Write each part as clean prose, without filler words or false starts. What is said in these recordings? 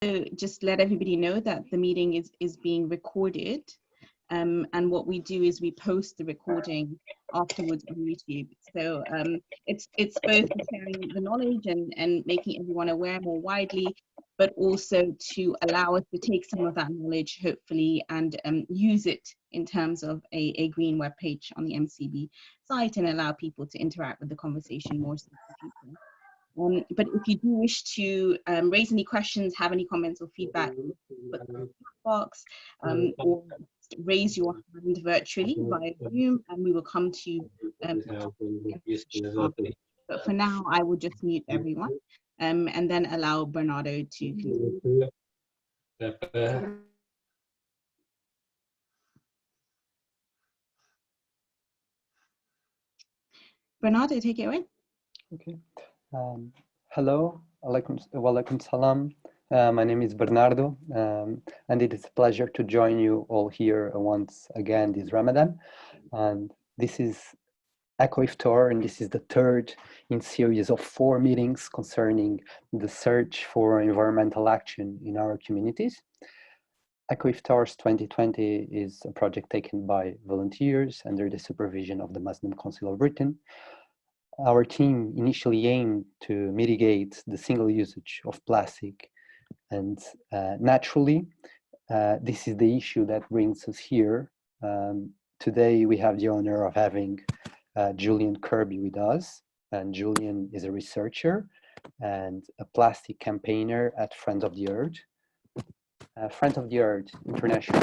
just let everybody know that the meeting is being recorded. And what we do is we post the recording afterwards on YouTube. So it's both sharing the knowledge and making everyone aware more widely, but also to allow us to take some of that knowledge, hopefully, and use it in terms of a green web page on the MCB site and allow people to interact with the conversation more so. But if you do wish to raise any questions, have any comments or feedback, put them in the box, or raise your hand virtually via Zoom, and we will come to you. But for now, I will just mute everyone and then allow Bernardo to continue. Bernardo, take it away. Okay. Hello, walaikum salam. My name is Bernardo, and it is a pleasure to join you all here once again this Ramadan. And this is Eco-Iftar, and this is the third in series of 4 meetings concerning the search for environmental action in our communities. Eco-Iftars 2020 is a project taken by volunteers under the supervision of the Muslim Council of Britain. Our team initially aimed to mitigate the single usage of plastic, and naturally, this is the issue that brings us here. Today, we have the honor of having Julian Kirby with us, and Julian is a researcher and a plastic campaigner at Friends of the Earth. Friends of the Earth International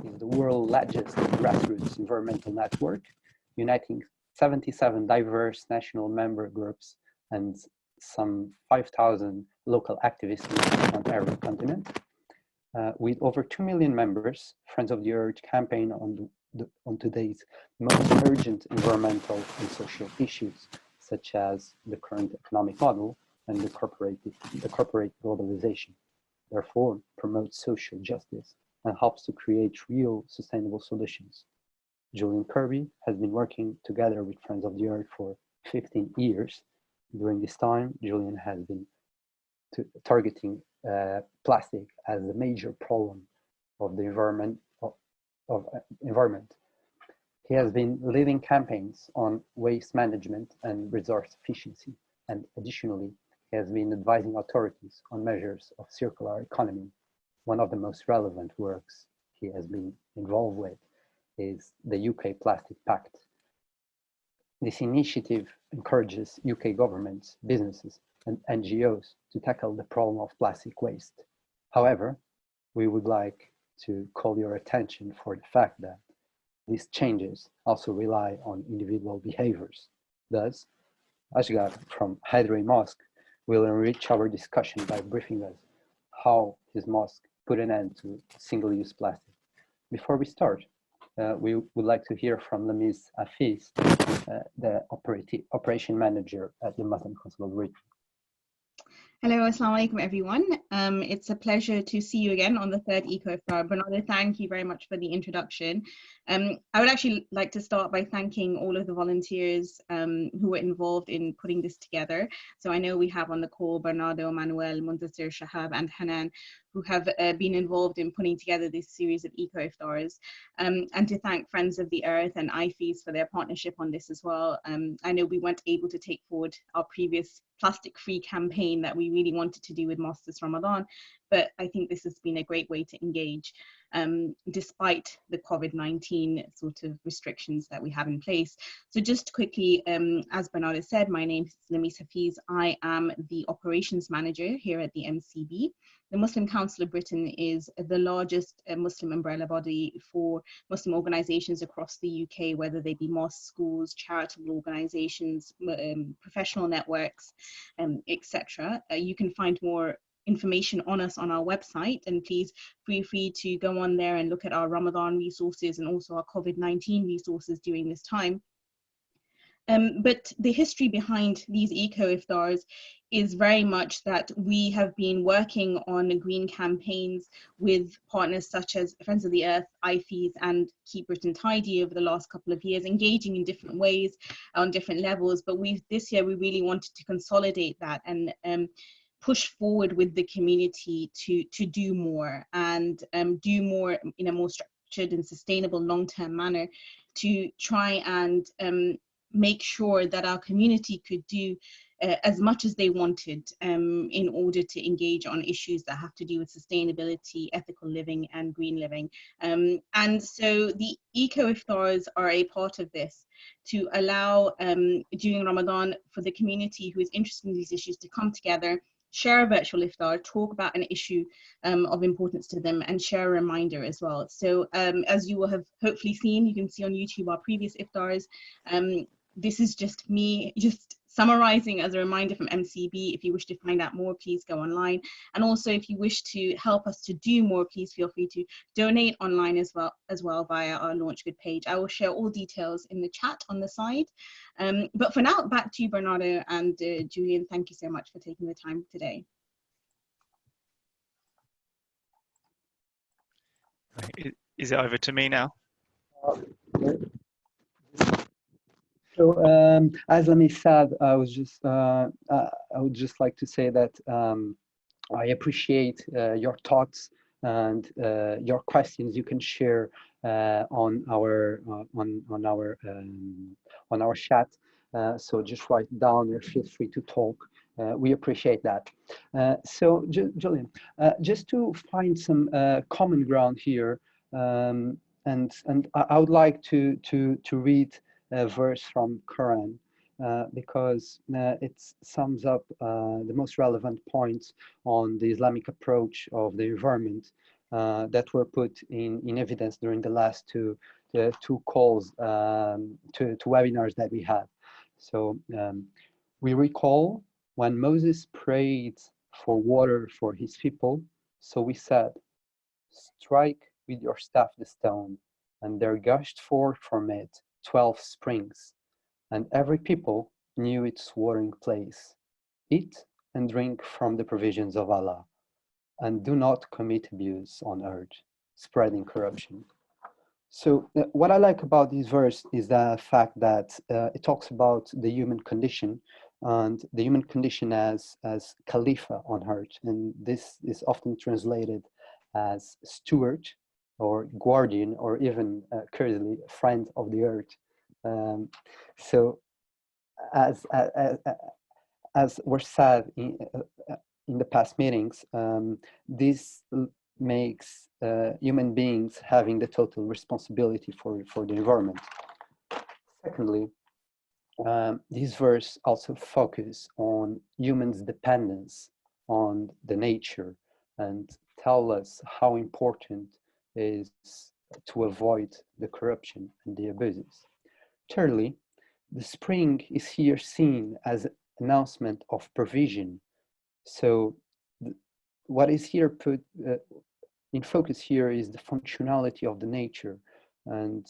is the world's largest grassroots environmental network, uniting 77 diverse national member groups and some 5,000 local activists on every continent. With over 2 million members, Friends of the Earth campaign on today's most urgent environmental and social issues, such as the current economic model and the corporate globalization. Therefore, promotes social justice and helps to create real sustainable solutions. Julian Kirby has been working together with Friends of the Earth for 15 years. During this time, Julian has been targeting plastic as a major problem of the environment. He has been leading campaigns on waste management and resource efficiency, and additionally, he has been advising authorities on measures of circular economy. One of the most relevant works he has been involved with is the UK Plastic Pact. This initiative encourages UK governments, businesses, and NGOs to tackle the problem of plastic waste. However, we would like to call your attention for the fact that these changes also rely on individual behaviors. Thus, Ashgar from Hydra Mosque will enrich our discussion by briefing us how his mosque put an end to single-use plastic. Before we start, we would like to hear from Ms. Afiz, the operation manager at the Muslim Council of Britain. Hello, assalamu alaikum everyone. It's a pleasure to see you again on the third Eco-Iftar. Bernardo, thank you very much for the introduction. I would actually like to start by thanking all of the volunteers who were involved in putting this together. So I know we have on the call Bernardo, Manuel, Muntasir, Shahab, and Hanan, who have been involved in putting together this series of Eco-Iftars, and to thank Friends of the Earth and IFES for their partnership on this as well. I know we weren't able to take forward our previous plastic-free campaign that we really wanted to do with mosques this Ramadan, but I think this has been a great way to engage despite the COVID-19 sort of restrictions that we have in place. So just quickly, as Bernardo said, my name is Lamis Hafiz. I am the operations manager here at the MCB. The Muslim Council of Britain is the largest Muslim umbrella body for Muslim organisations across the UK, whether they be mosques, schools, charitable organisations, professional networks, etc. You can find more information on us on our website, and please feel free to go on there and look at our Ramadan resources and also our COVID-19 resources during this time. But the history behind these Eco-Iftars is very much that we have been working on green campaigns with partners such as Friends of the Earth, IFES, and Keep Britain Tidy over the last couple of years, engaging in different ways on different levels. But this year we really wanted to consolidate that and push forward with the community to do more, and do more in a more structured and sustainable long-term manner, to try and make sure that our community could do as much as they wanted in order to engage on issues that have to do with sustainability, ethical living, and green living. And so the eco-iftars are a part of this, to allow during Ramadan for the community who is interested in these issues to come together, share a virtual iftar, talk about an issue of importance to them, and share a reminder as well. So as you will have hopefully seen, you can see on YouTube our previous iftars. This is just me summarizing as a reminder from MCB. If you wish to find out more, please go online. And also, if you wish to help us to do more, please feel free to donate online as well via our LaunchGood page. I will share all details in the chat on the side. But for now, back to you, Bernardo and Julian. Thank you so much for taking the time today. Is it over to me now? So as Lami said, I would just like to say that I appreciate your thoughts and your questions you can share on our chat. So just write down or feel free to talk. We appreciate that. So Julian, just to find some common ground here, and I would like to read a verse from Quran, because it sums up the most relevant points on the Islamic approach of the environment that were put in evidence during the last two calls, two webinars that we had. So we recall when Moses prayed for water for his people, so we said, strike with your staff the stone, and there gushed forth from it 12 springs, and every people knew its watering place. Eat and drink from the provisions of Allah, and do not commit abuse on earth, spreading corruption. So what I like about this verse is the fact that it talks about the human condition, and the human condition as Khalifa on earth, and this is often translated as steward or guardian, or even currently friend of the earth. So as was said in the past meetings, this makes human beings having the total responsibility for the environment. Secondly, this verse also focuses on humans' dependence on the nature and tell us how important it is to avoid the corruption and the abuses. Thirdly, the spring is here seen as an announcement of provision. So what is here put in focus here is the functionality of the nature, and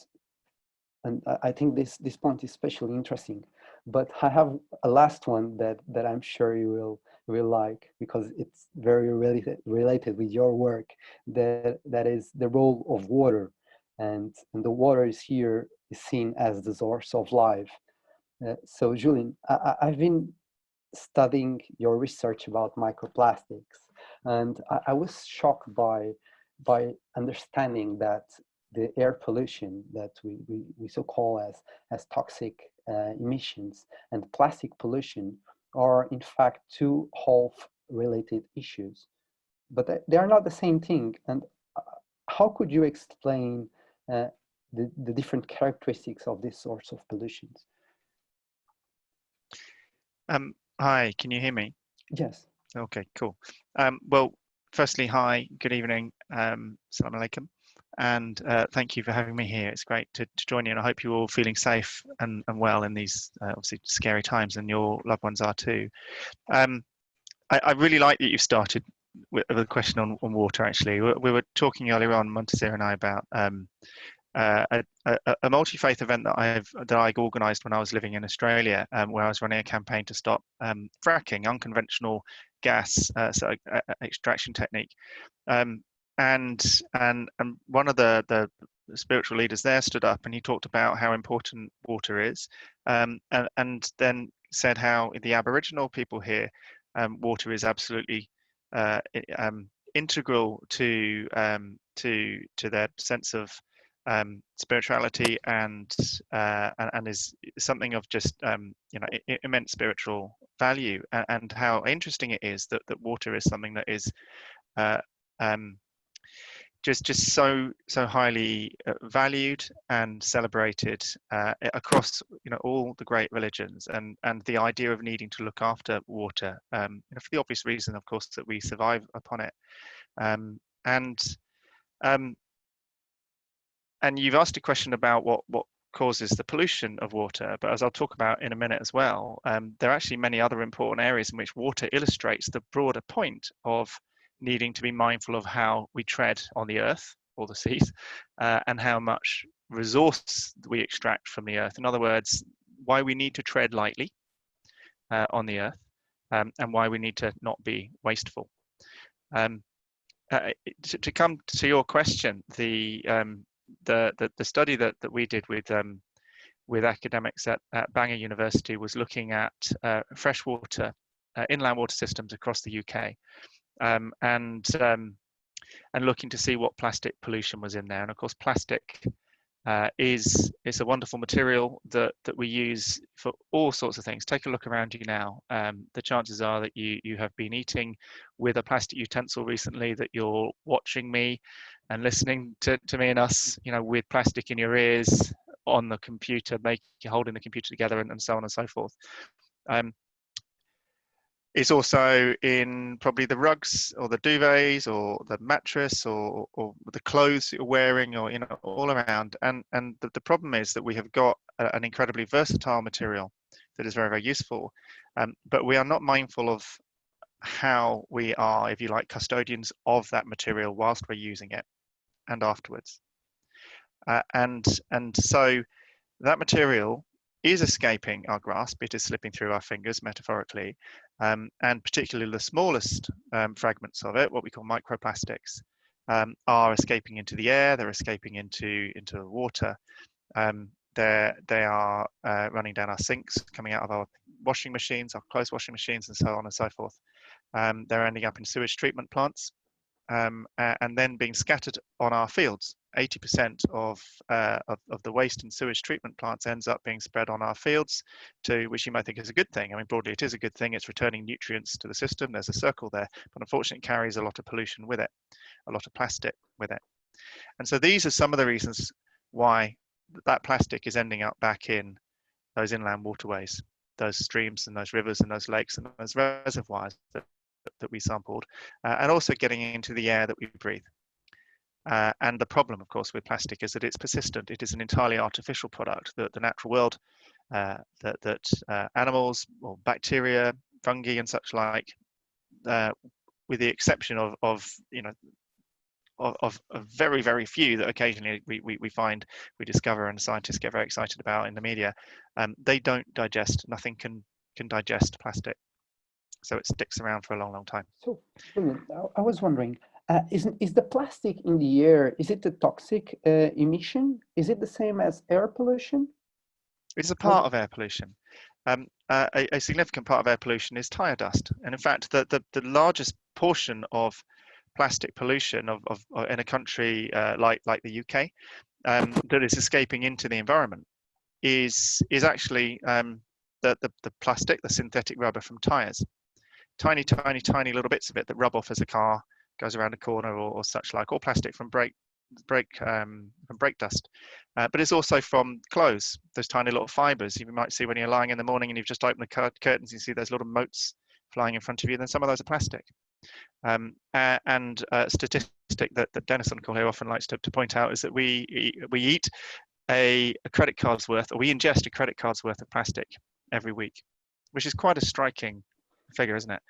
I think this point is especially interesting. But I have a last one that I'm sure you will like, because it's very related with your work. That is the role of water, and the water is here is seen as the source of life. So Julian, I've been studying your research about microplastics, and I was shocked by understanding that the air pollution that we so call as toxic emissions and plastic pollution are in fact two half related issues, but they are not the same thing. And how could you explain the different characteristics of this source of pollutions? Hi, can you hear me? Yes. Okay, cool. Well, firstly, hi, good evening, Assalamu alaikum, and thank you for having me here. It's great to join you, and I hope you're all feeling safe and well in these obviously scary times, and your loved ones are too. I really like that you've started with a question on water. Actually, we were talking earlier on, Montazir and I, about a multi-faith event that I organised when I was living in Australia, where I was running a campaign to stop fracking, unconventional gas extraction technique, and one of the spiritual leaders there stood up and he talked about how important water is, and then said how the Aboriginal people here water is absolutely integral to their sense of spirituality, and is something of just immense spiritual value, and how interesting it is that water is something that is just so highly valued and celebrated across all the great religions, and the idea of needing to look after water for the obvious reason, of course, that we survive upon it. And you've asked a question about what causes the pollution of water, but as I'll talk about in a minute as well, there are actually many other important areas in which water illustrates the broader point of needing to be mindful of how we tread on the earth or the seas, and how much resource we extract from the earth. In other words, why we need to tread lightly on the earth, and why we need to not be wasteful. To come to your question, the study that we did with academics at Bangor University was looking at freshwater inland water systems across the UK, and looking to see what plastic pollution was in there. And of course, plastic is a wonderful material that we use for all sorts of things. Take a look around you now. The chances are that you have been eating with a plastic utensil recently, that you're watching me and listening to me and us, with plastic in your ears, on the computer, holding the computer together, and so on and so forth. It's also in probably the rugs or the duvets or the mattress or the clothes you're wearing, or all around. And the problem is that we have got an incredibly versatile material that is very, very useful, but we are not mindful of how we are, if you like, custodians of that material whilst we're using it and afterwards. And so that material is escaping our grasp. It is slipping through our fingers, metaphorically, and particularly the smallest fragments of it, what we call microplastics, are escaping into the air. They're escaping into the water. They are running down our sinks, coming out of our washing machines, our clothes washing machines, and so on and so forth. They're ending up in sewage treatment plants, and then being scattered on our fields. 80% of the waste in sewage treatment plants ends up being spread on our fields, which you might think is a good thing. I mean, broadly, it is a good thing. It's returning nutrients to the system. There's a circle there, but unfortunately, it carries a lot of pollution with it, a lot of plastic with it. And so these are some of the reasons why that plastic is ending up back in those inland waterways, those streams and those rivers and those lakes and those reservoirs that we sampled, and also getting into the air that we breathe. And the problem, of course, with plastic is that it's persistent. It is an entirely artificial product that the natural world, that animals or bacteria, fungi, and such like, with the exception of very, very few that occasionally we find, we discover, and scientists get very excited about in the media, they don't digest. Nothing can digest plastic, so it sticks around for a long, long time. So, I was wondering, is the plastic in the air, is it a toxic emission? Is it the same as air pollution? It's a part of air pollution. A significant part of air pollution is tire dust, and in fact, the largest portion of plastic pollution in a country like the UK that is escaping into the environment is actually the plastic, the synthetic rubber from tires. Tiny little bits of it that rub off as a car goes around a corner or such like, or plastic from brake dust. But it's also from clothes, those tiny little fibers you might see when you're lying in the morning and you've just opened the curtains, you see those little motes flying in front of you, then some of those are plastic. And a statistic that Dennis on call here often likes to point out is that we eat a credit card's worth, or we ingest a credit card's worth of plastic every week, which is quite a striking figure, isn't it?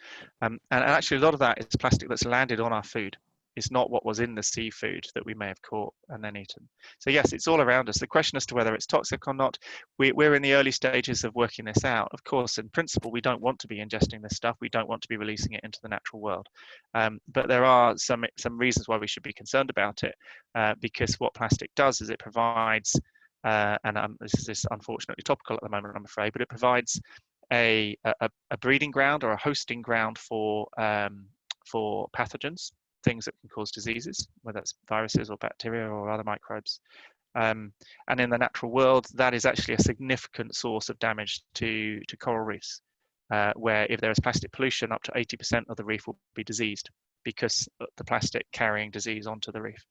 And actually, a lot of that is plastic that's landed on our food. It's not what was in the seafood that we may have caught and then eaten. So yes, it's all around us. The question as to whether it's toxic or not, we're in the early stages of working this out. Of course, in principle, we don't want to be ingesting this stuff. We don't want to be releasing it into the natural world. But there are some reasons why we should be concerned about it, because what plastic does is it provides, and this is unfortunately topical at the moment, I'm afraid, but it provides a breeding ground or a hosting ground for pathogens, things that can cause diseases, whether it's viruses or bacteria or other microbes. And in the natural world, that is actually a significant source of damage to coral reefs, where if there is plastic pollution, up to 80% of the reef will be diseased because of the plastic carrying disease onto the reef.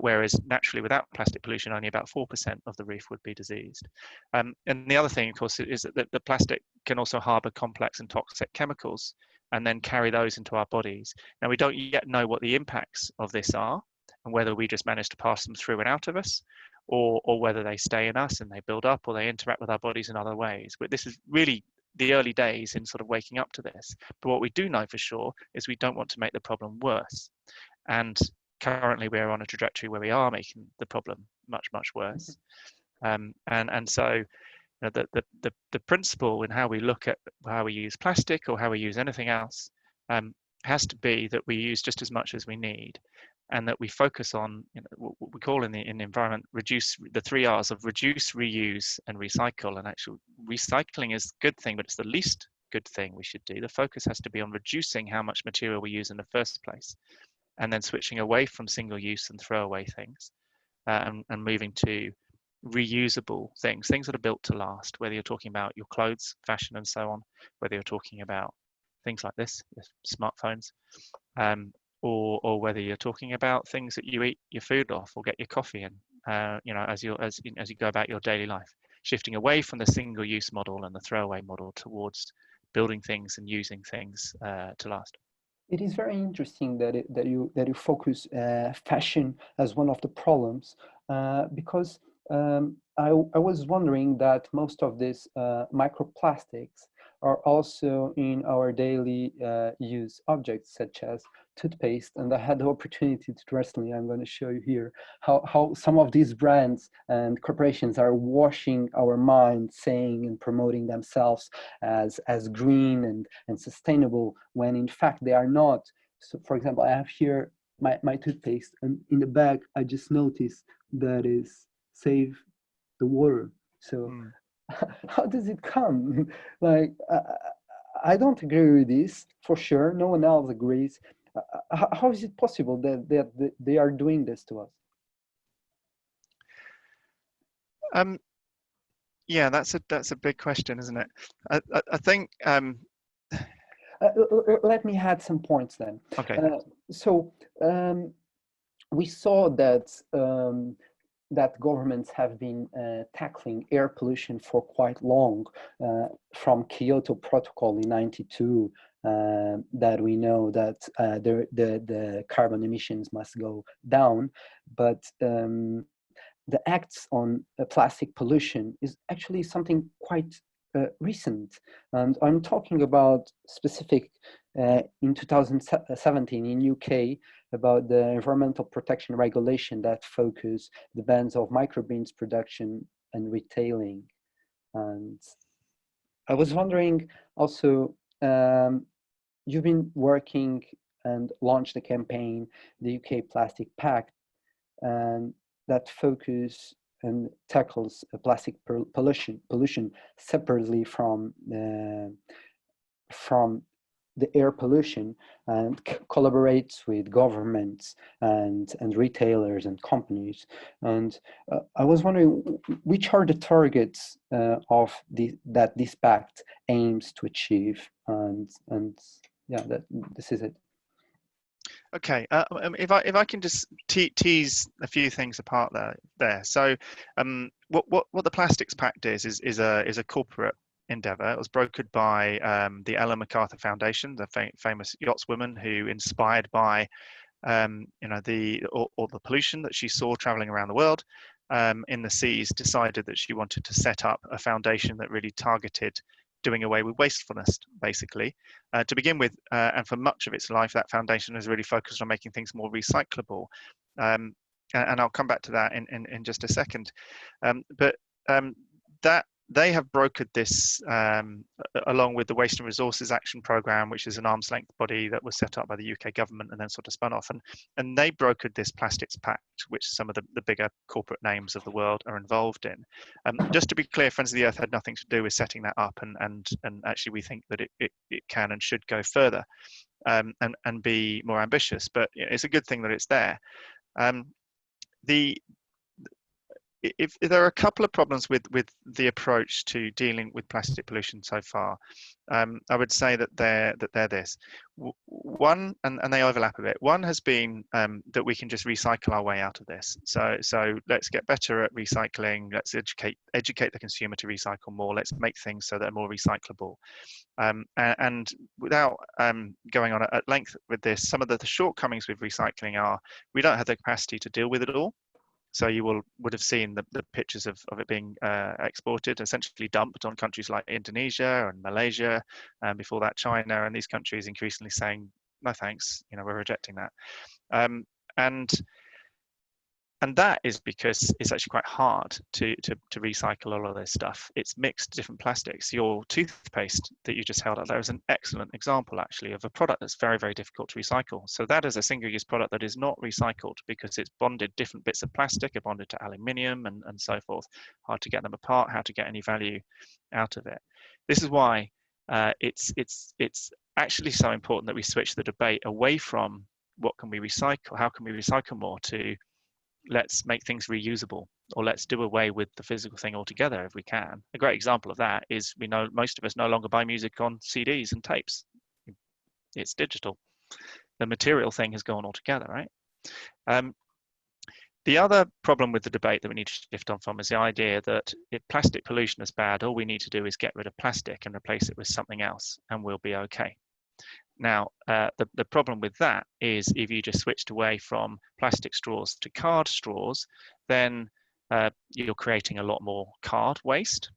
Whereas naturally, without plastic pollution, only about 4% of the reef would be diseased. And the other thing, of course, is that the plastic can also harbour complex and toxic chemicals and then carry those into our bodies. Now, we don't yet know what the impacts of this are and whether we just manage to pass them through and out of us, or whether they stay in us and they build up or they interact with our bodies in other ways. But this is really the early days in sort of waking up to this. But what we do know for sure is we don't want to make the problem worse. And currently we're on a trajectory where we are making the problem much, much worse. And so the principle in how we look at how we use plastic or how we use anything else has to be that we use just as much as we need, and that we focus on what we call in the environment the 3 R's of reduce, reuse, and recycle. And actually, recycling is a good thing, but it's the least good thing we should do. The focus has to be on reducing how much material we use in the first place, and then switching away from single use and throwaway things, and moving to reusable things that are built to last, whether you're talking about your clothes, fashion, and so on, whether you're talking about things like this, smartphones, or whether you're talking about things that you eat your food off or get your coffee in, as you go about your daily life, shifting away from the single-use model and the throwaway model towards building things and using things to last. It is very interesting that you focus fashion as one of the problems, because I was wondering that most of these microplastics are also in our daily use objects, such as toothpaste. And I had the opportunity to recently, I'm going to show you here, how some of these brands and corporations are washing our mind, saying and promoting themselves as green and sustainable, when in fact they are not. So for example, I have here my toothpaste, and in the bag I just noticed that is save the water. So how does it come? Like, I don't agree with this, for sure. No one else agrees. How is it possible that they are doing this to us? Yeah, that's a big question, isn't it? I think. Let me add some points then. Okay. So we saw that that governments have been tackling air pollution for quite long, from Kyoto Protocol in '92, that we know that the carbon emissions must go down, but the acts on plastic pollution is actually something quite recent. And I'm talking about specific in 2017 in UK, about the environmental protection regulation that focus the bans of microbeans production and retailing. And I was wondering also, you've been working and launched a campaign, the UK Plastic Pact, and that focus and tackles plastic pollution separately from the air pollution, and collaborates with governments and retailers and companies. And I was wondering, which are the targets of that this pact aims to achieve? And yeah, this is it. Okay, if I can just tease a few things apart there. So, what the Plastics Pact is a corporate endeavour. It was brokered by the Ellen MacArthur Foundation, the famous yachtswoman who, inspired by the pollution that she saw travelling around the world in the seas, decided that she wanted to set up a foundation that really targeted doing away with wastefulness, basically, to begin with. And for much of its life, that foundation has really focused on making things more recyclable. And I'll come back to that in just a second. But that they have brokered this along with the Waste and Resources Action Programme, which is an arm's length body that was set up by the UK government and then sort of spun off. And they brokered this Plastics Pact, which some of the bigger corporate names of the world are involved in. Just to be clear, Friends of the Earth had nothing to do with setting that up. And actually, we think that it can and should go further and be more ambitious. But it's a good thing that it's there. If there are a couple of problems with the approach to dealing with plastic pollution so far, I would say that they're this. One, and they overlap a bit. One has been that we can just recycle our way out of this. So let's get better at recycling. Let's educate the consumer to recycle more. Let's make things so they're more recyclable. And without going on at length with this, some of the shortcomings with recycling are we don't have the capacity to deal with it all. So you would have seen the pictures of it being exported, essentially dumped on countries like Indonesia and Malaysia, and before that China, and these countries increasingly saying, no thanks, we're rejecting that. And that is because it's actually quite hard to recycle all of this stuff. It's mixed different plastics. Your toothpaste that you just held up there is an excellent example, actually, of a product that's very, very difficult to recycle. So that is a single-use product that is not recycled because it's bonded different bits of plastic, are bonded to aluminium and so forth. Hard to get them apart, how to get any value out of it. This is why it's actually so important that we switch the debate away from what can we recycle, how can we recycle more, to let's make things reusable, or let's do away with the physical thing altogether if we can. A great example of that is we know most of us no longer buy music on CDs and tapes. It's digital. The material thing has gone altogether, right? The other problem with the debate that we need to shift on from is the idea that if plastic pollution is bad, all we need to do is get rid of plastic and replace it with something else and we'll be okay. Now, the problem with that is if you just switched away from plastic straws to card straws, then you're creating a lot more card waste,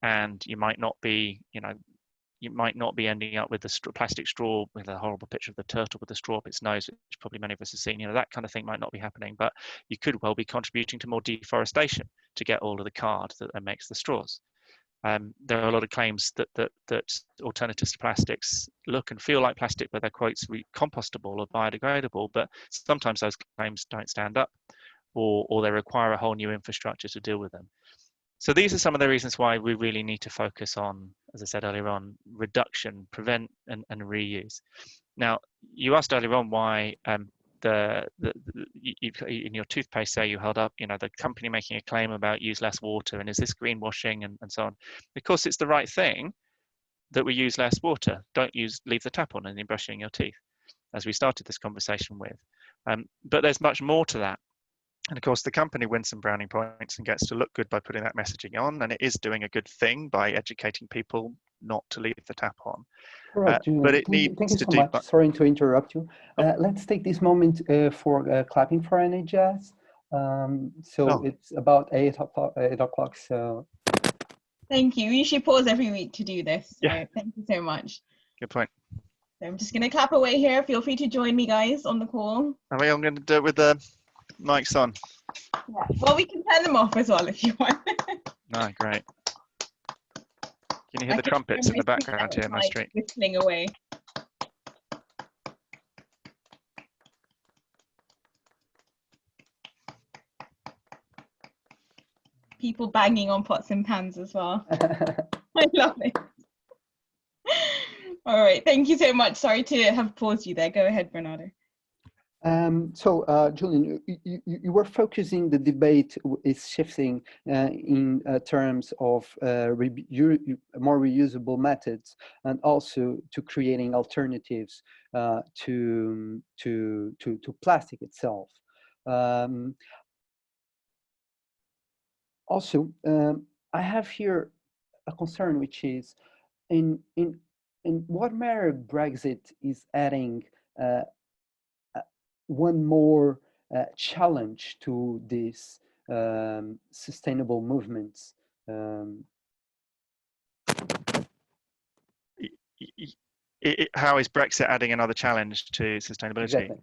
and you might not be, ending up with the plastic straw with a horrible picture of the turtle with the straw up its nose, which probably many of us have seen. That kind of thing might not be happening, but you could well be contributing to more deforestation to get all of the card that makes the straws. There are a lot of claims that alternatives to plastics look and feel like plastic, but they're quite compostable or biodegradable. But sometimes those claims don't stand up, or they require a whole new infrastructure to deal with them. So these are some of the reasons why we really need to focus on, as I said earlier on, reduction, prevent, and reuse. Now, you asked earlier on why in your toothpaste there you held up, the company making a claim about use less water, and is this greenwashing and so on. Of course, it's the right thing that we use less water. Leave the tap on and you're brushing your teeth, as we started this conversation with. But there's much more to that. And of course, the company wins some brownie points and gets to look good by putting that messaging on, and it is doing a good thing by educating people not to leave the tap on. Right, Julian, but it thank needs you to so do. much. Sorry to interrupt you. Let's take this moment for clapping for NHS. It's about 8 o'clock. So Thank you. We usually pause every week to do this. So Yeah. Thank you so much. Good point. So I'm just going to clap away here. Feel free to join me, guys, on the call. I'm going to do it with the mics on. Yeah. Well, we can turn them off as well if you want. No, great. Can you hear the trumpets in the background here in my street? Whistling away. People banging on pots and pans as well. I love it. All right, thank you so much. Sorry to have paused you there. Go ahead, Bernardo. Julian, you were focusing the debate is shifting in terms of more reusable methods, and also to creating alternatives to plastic itself. I have here a concern, which is in what manner Brexit is adding one more challenge to these sustainable movements. How is Brexit adding another challenge to sustainability? Exactly.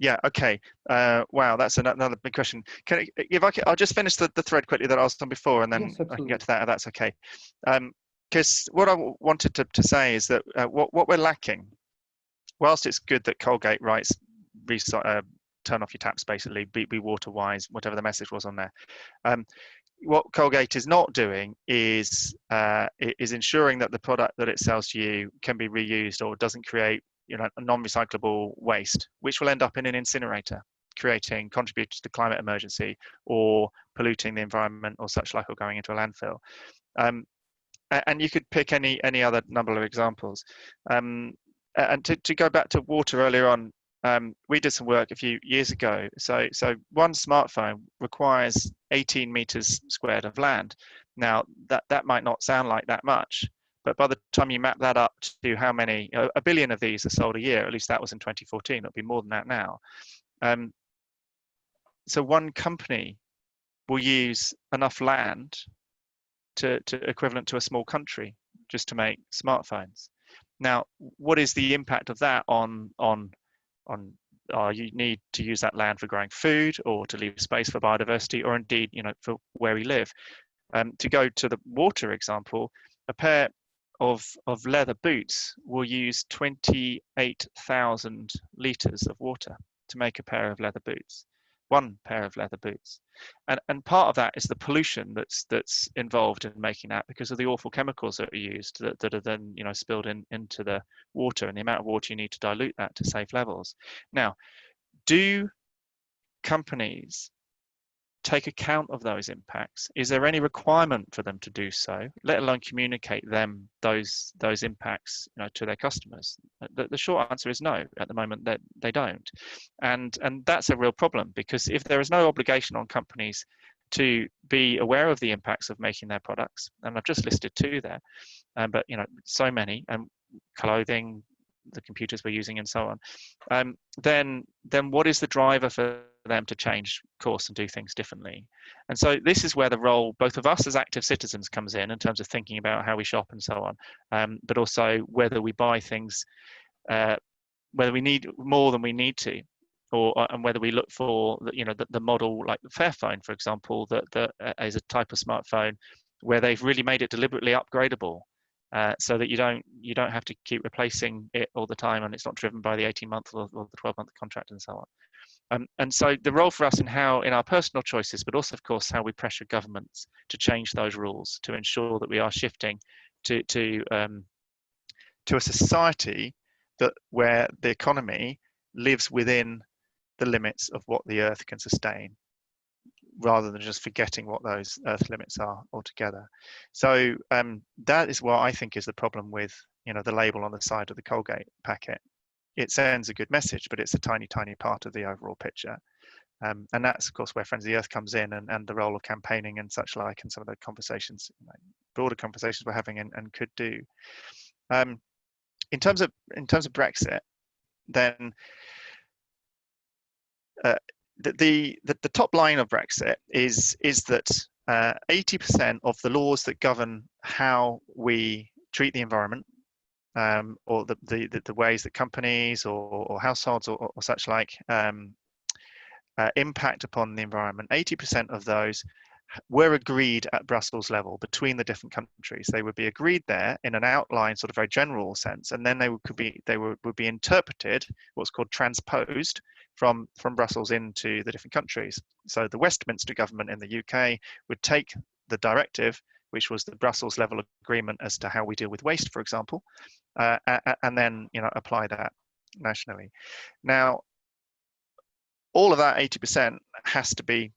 Yeah. Okay. Wow, that's another big question. I'll just finish the thread quickly that I was on before, and then Yes, I can get absolutely. to that if that's okay. Because what I wanted to say is that what we're lacking, whilst it's good that Colgate writes, turn off your taps, basically, be water wise, whatever the message was on there. What Colgate is not doing is ensuring that the product that it sells to you can be reused or doesn't create a non-recyclable waste, which will end up in an incinerator, contributing to the climate emergency or polluting the environment or such like, or going into a landfill. And you could pick any other number of examples. And to go back to water earlier on, we did some work a few years ago. So one smartphone requires 18 meters squared of land. Now that might not sound like that much, but by the time you map that up to how many, a billion of these are sold a year, at least that was in 2014, it'll be more than that now. So one company will use enough land to equivalent to a small country just to make smartphones. Now, what is the impact of that on you need to use that land for growing food or to leave space for biodiversity, or indeed, for where we live? To go to the water example, a pair of leather boots will use 28,000 litres of water to make a pair of leather boots. One pair of leather boots, and part of that is the pollution that's involved in making that, because of the awful chemicals that are used that are then spilled into the water, and the amount of water you need to dilute that to safe levels. Now, do companies take account of those impacts? Is there any requirement for them to do so, let alone communicate those impacts to their customers? The short answer is no. At the moment, that they don't, and that's a real problem, because if there is no obligation on companies to be aware of the impacts of making their products, and I've just listed two there, but so many, and clothing, the computers we're using, and so on, then what is the driver for them to change course and do things differently? And so this is where the role both of us as active citizens comes in terms of thinking about how we shop and so on, but also whether we buy things, whether we need more than we need to, and whether we look for the model like the Fairphone, for example, that is a type of smartphone where they've really made it deliberately upgradable. So that you don't have to keep replacing it all the time, and it's not driven by the 18-month or the 12-month contract and so on. And so the role for us in our personal choices, but also of course how we pressure governments to change those rules to ensure that we are shifting to a society where the economy lives within the limits of what the earth can sustain, rather than just forgetting what those earth limits are altogether. So that is what I think is the problem with the label on the side of the Colgate packet. It sends a good message, but it's a tiny part of the overall picture. And that's of course where Friends of the Earth comes in, and the role of campaigning and such like, and some of the conversations, broader conversations we're having and could do. In terms of Brexit, then the top line of Brexit is that 80% of the laws that govern how we treat the environment, or the ways that companies or households or such like impact upon the environment, 80% of those were agreed at Brussels level between the different countries. They would be agreed there in an outline, sort of very general sense, and then they would be interpreted, what's called transposed, from Brussels into the different countries. So the Westminster government in the UK would take the directive, which was the Brussels level agreement as to how we deal with waste, for example, and then apply that nationally. Now, all of that 80% has to be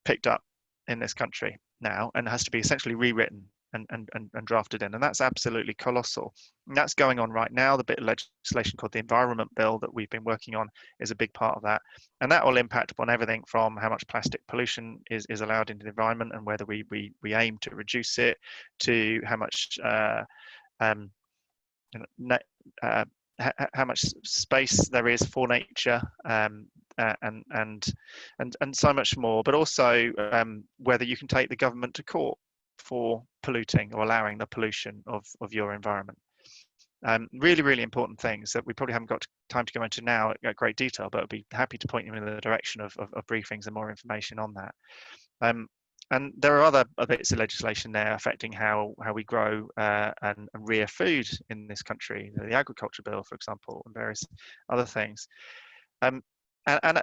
picked up in this country now, and has to be essentially rewritten and drafted in, and that's absolutely colossal. And that's going on right now. The bit of legislation called the Environment Bill that we've been working on is a big part of that, and that will impact upon everything from how much plastic pollution is allowed into the environment and whether we aim to reduce it, to how much how much space there is for nature, and so much more, but also whether you can take the government to court for polluting or allowing the pollution of your environment. Really, really important things that we probably haven't got time to go into now at great detail, but I'd be happy to point you in the direction of briefings and more information on that. And there are other bits of legislation there affecting how we grow and rear food in this country, the agriculture bill, for example, and various other things. And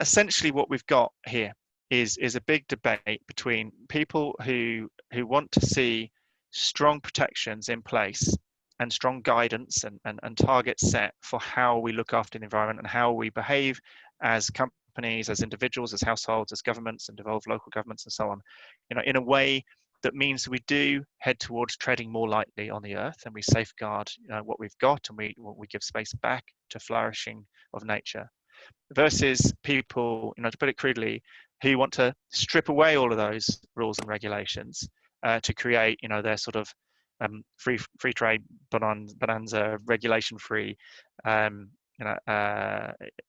essentially what we've got here is a big debate between people who want to see strong protections in place and strong guidance and targets set for how we look after the environment and how we behave as companies, as individuals, as households, as governments, and devolved local governments, and so on, in a way that means we do head towards treading more lightly on the earth, and we safeguard what we've got, and we give space back to flourishing of nature, versus people, to put it crudely, who want to strip away all of those rules and regulations to create, their sort of free trade bonanza, regulation free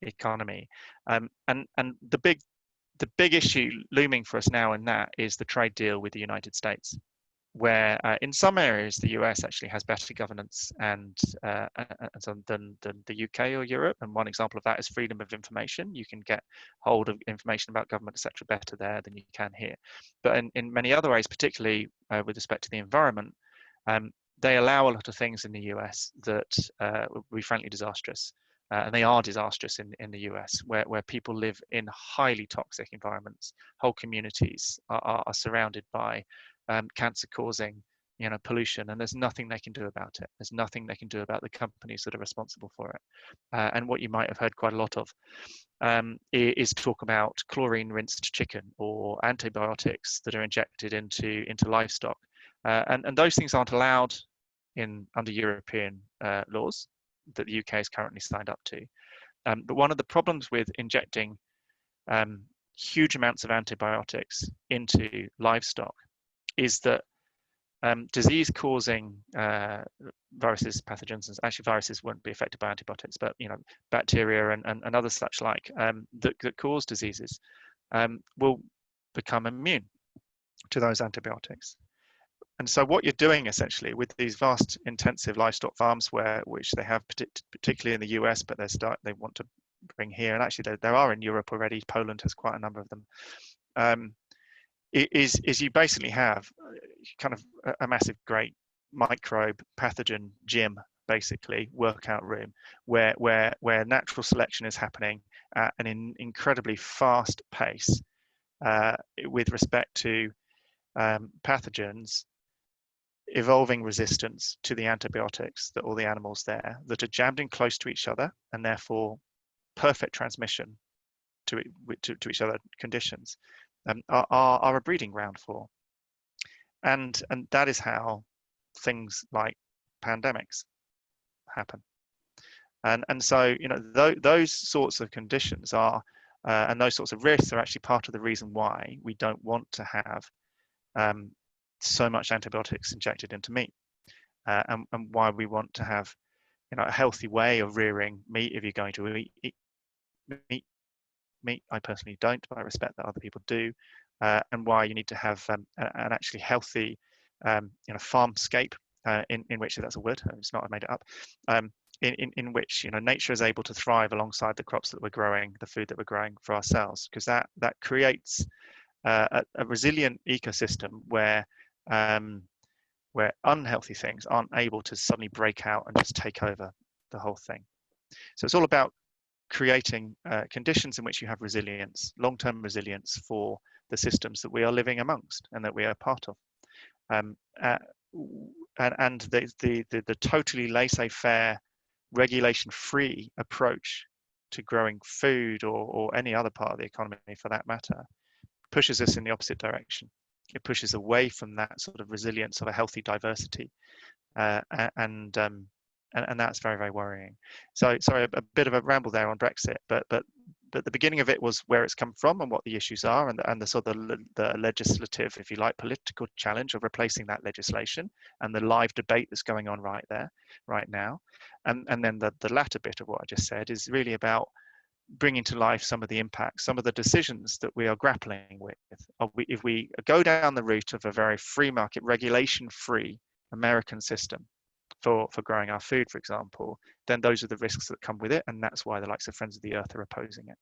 economy. And the big issue looming for us now in that is the trade deal with the United States, where in some areas the US actually has better governance and so than the UK or Europe. And one example of that is freedom of information. You can get hold of information about government, etc., better there than you can here. But in many other ways, particularly with respect to the environment, they allow a lot of things in the US that would be frankly disastrous. And they are disastrous in the US, where people live in highly toxic environments. Whole communities are surrounded by cancer-causing, pollution, and there's nothing they can do about it. There's nothing they can do about the companies that are responsible for it. And what you might have heard quite a lot of is talk about chlorine-rinsed chicken or antibiotics that are injected into livestock, and those things aren't allowed under European laws that the UK is currently signed up to. But one of the problems with injecting huge amounts of antibiotics into livestock is that disease-causing viruses, pathogens, and actually viruses won't be affected by antibiotics, but bacteria and other such like that cause diseases will become immune to those antibiotics. And so what you're doing essentially with these vast intensive livestock farms, which they have particularly in the US, but they want to bring here, and actually there are in Europe already. Poland has quite a number of them. Is you basically have kind of a massive, great microbe pathogen gym, basically workout room, where natural selection is happening at an incredibly fast pace with respect to pathogens evolving resistance to the antibiotics that all the animals there that are jammed in close to each other, and therefore perfect transmission to each other conditions are a breeding ground for. And that is how things like pandemics happen. And so those sorts of conditions are and those sorts of risks are actually part of the reason why we don't want to have so much antibiotics injected into meat, and why we want to have a healthy way of rearing meat if you're going to eat meat. I personally don't, but I respect that other people do, and why you need to have an actually healthy farmscape in which, that's a word, it's not, I made it up, in which nature is able to thrive alongside the crops that we're growing, the food that we're growing for ourselves, because that creates a resilient ecosystem where unhealthy things aren't able to suddenly break out and just take over the whole thing. So it's all about creating conditions in which you have resilience, long-term resilience for the systems that we are living amongst and that we are part of. And the totally laissez-faire, regulation-free approach to growing food or any other part of the economy for that matter pushes us in the opposite direction. It pushes away from that sort of resilience of a healthy diversity, and that's very, very worrying. So sorry, a bit of a ramble there on Brexit, but the beginning of it was where it's come from and what the issues are, and the sort of the legislative, if you like, political challenge of replacing that legislation, and the live debate that's going on right now, and then the latter bit of what I just said is really about bringing to life some of the impacts, some of the decisions that we are grappling with. If we go down the route of a very free market, regulation-free American system, for growing our food, for example, then those are the risks that come with it, and that's why the likes of Friends of the Earth are opposing it.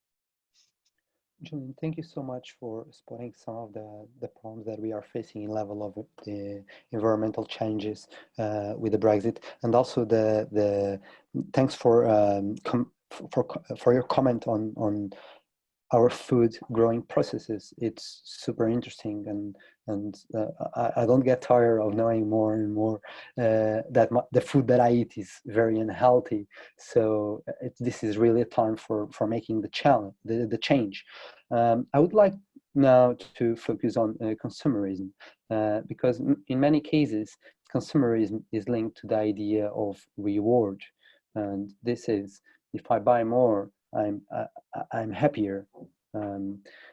Julian, thank you so much for spotting some of the problems that we are facing in level of the environmental changes with the Brexit, and also the thanks for your comment on our food growing processes. It's super interesting, and I don't get tired of knowing more and more that the food that I eat is very unhealthy. So this is really a time for making the challenge, the change. I would like now to focus on consumerism, because in many cases consumerism is linked to the idea of reward, and this is, if I buy more, I'm happier.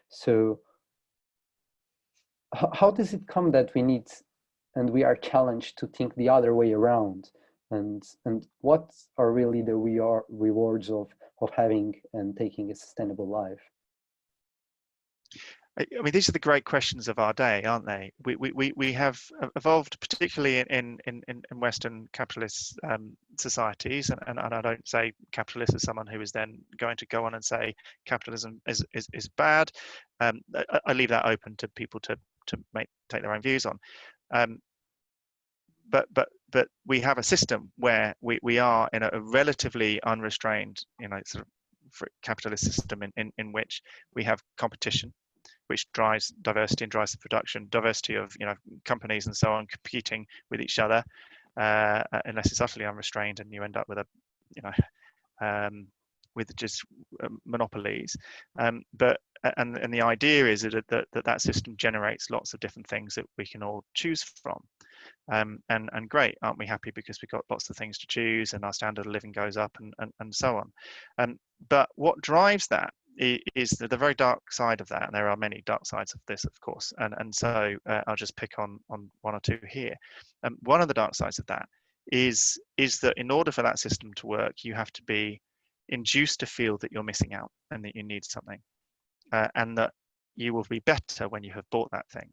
So how does it come that we need and we are challenged to think the other way around? And what are really the rewards of having and taking a sustainable life? I mean, these are the great questions of our day, aren't they? We have evolved, particularly in Western capitalist societies, and I don't say capitalist as someone who is then going to go on and say capitalism is bad. I leave that open to people to take their own views on. But we have a system where we are in a relatively unrestrained, sort of capitalist system in which we have competition, which drives diversity and drives the production, diversity of companies and so on competing with each other, unless it's utterly unrestrained and you end up with with just monopolies. But the idea is that system generates lots of different things that we can all choose from. And great, aren't we happy because we've got lots of things to choose and our standard of living goes up and so on. But what drives that is the very dark side of that, and there are many dark sides of this, of course, and so I'll just pick on one or two here. One of the dark sides of that is that in order for that system to work, you have to be induced to feel that you're missing out and that you need something, and that you will be better when you have bought that thing.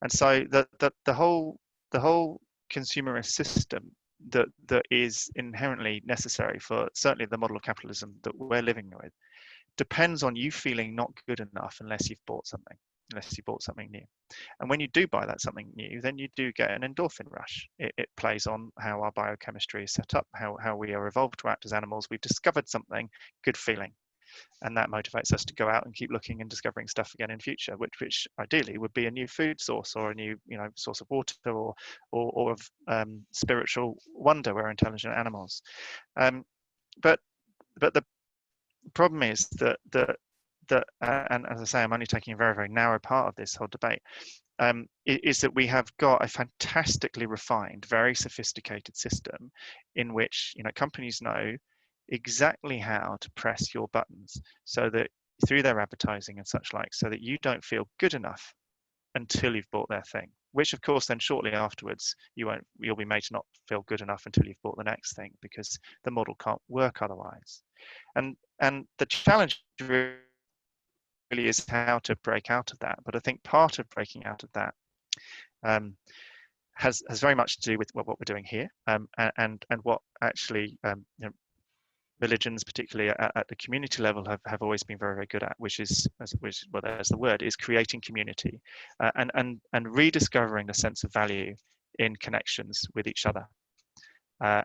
And so the whole consumerist system that is inherently necessary for certainly the model of capitalism that we're living with depends on you feeling not good enough unless you've bought something, new. And when you do buy that something new, then you do get an endorphin rush. It plays on how our biochemistry is set up, how we are evolved to act as animals. We've discovered something, good feeling. And that motivates us to go out and keep looking and discovering stuff again in future, which ideally would be a new food source or a new source of water or of spiritual wonder. We're intelligent animals. But the problem is that and as I say, I'm only taking a very, very narrow part of this whole debate, is that we have got a fantastically refined, very sophisticated system in which companies know exactly how to press your buttons so that through their advertising and such like, so that you don't feel good enough until you've bought their thing, which of course then shortly afterwards you'll be made to not feel good enough until you've bought the next thing, because the model can't work otherwise. And the challenge really is how to break out of that. But I think part of breaking out of that has very much to do with what we're doing here, and what actually religions, particularly at the community level, have always been very, very good at, which is, well, there's the word, is creating community, and rediscovering the sense of value in connections with each other,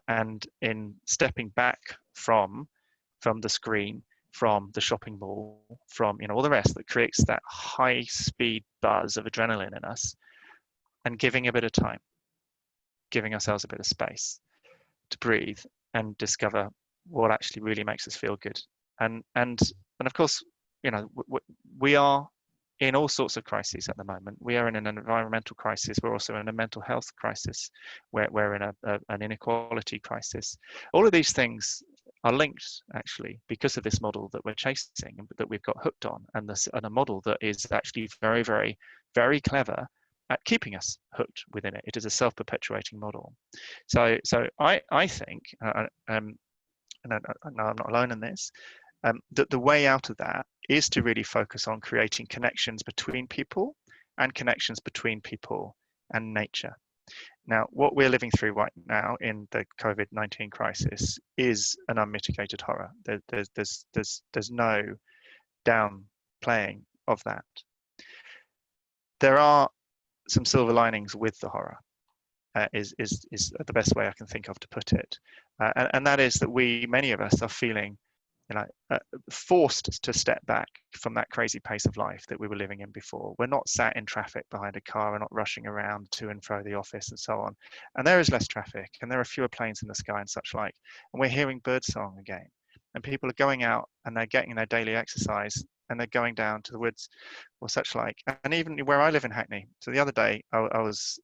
and in stepping back from the screen, from the shopping mall, from all the rest that creates that high speed buzz of adrenaline in us, and giving a bit of time, giving ourselves a bit of space to breathe and discover what actually really makes us feel good. And of course, we are in all sorts of crises at the moment. We are in an environmental crisis. We're also in a mental health crisis. We're in an inequality crisis. All of these things are linked, actually, because of this model that we're chasing and that we've got hooked on, and a model that is actually very, very, very clever at keeping us hooked within it. It is a self-perpetuating model. So I think, and I'm not alone in this, that the way out of that is to really focus on creating connections between people and connections between people and nature. Now, what we're living through right now in the COVID-19 crisis is an unmitigated horror. There's no downplaying of that. There are some silver linings with the horror, is the best way I can think of to put it. And that is that many of us are feeling, forced to step back from that crazy pace of life that we were living in before. We're not sat in traffic behind a car, we're not rushing around to and fro the office and so on. And there is less traffic and there are fewer planes in the sky and such like. And we're hearing birdsong again. And people are going out and they're getting their daily exercise and they're going down to the woods or such like. And even where I live in Hackney, so the other day I was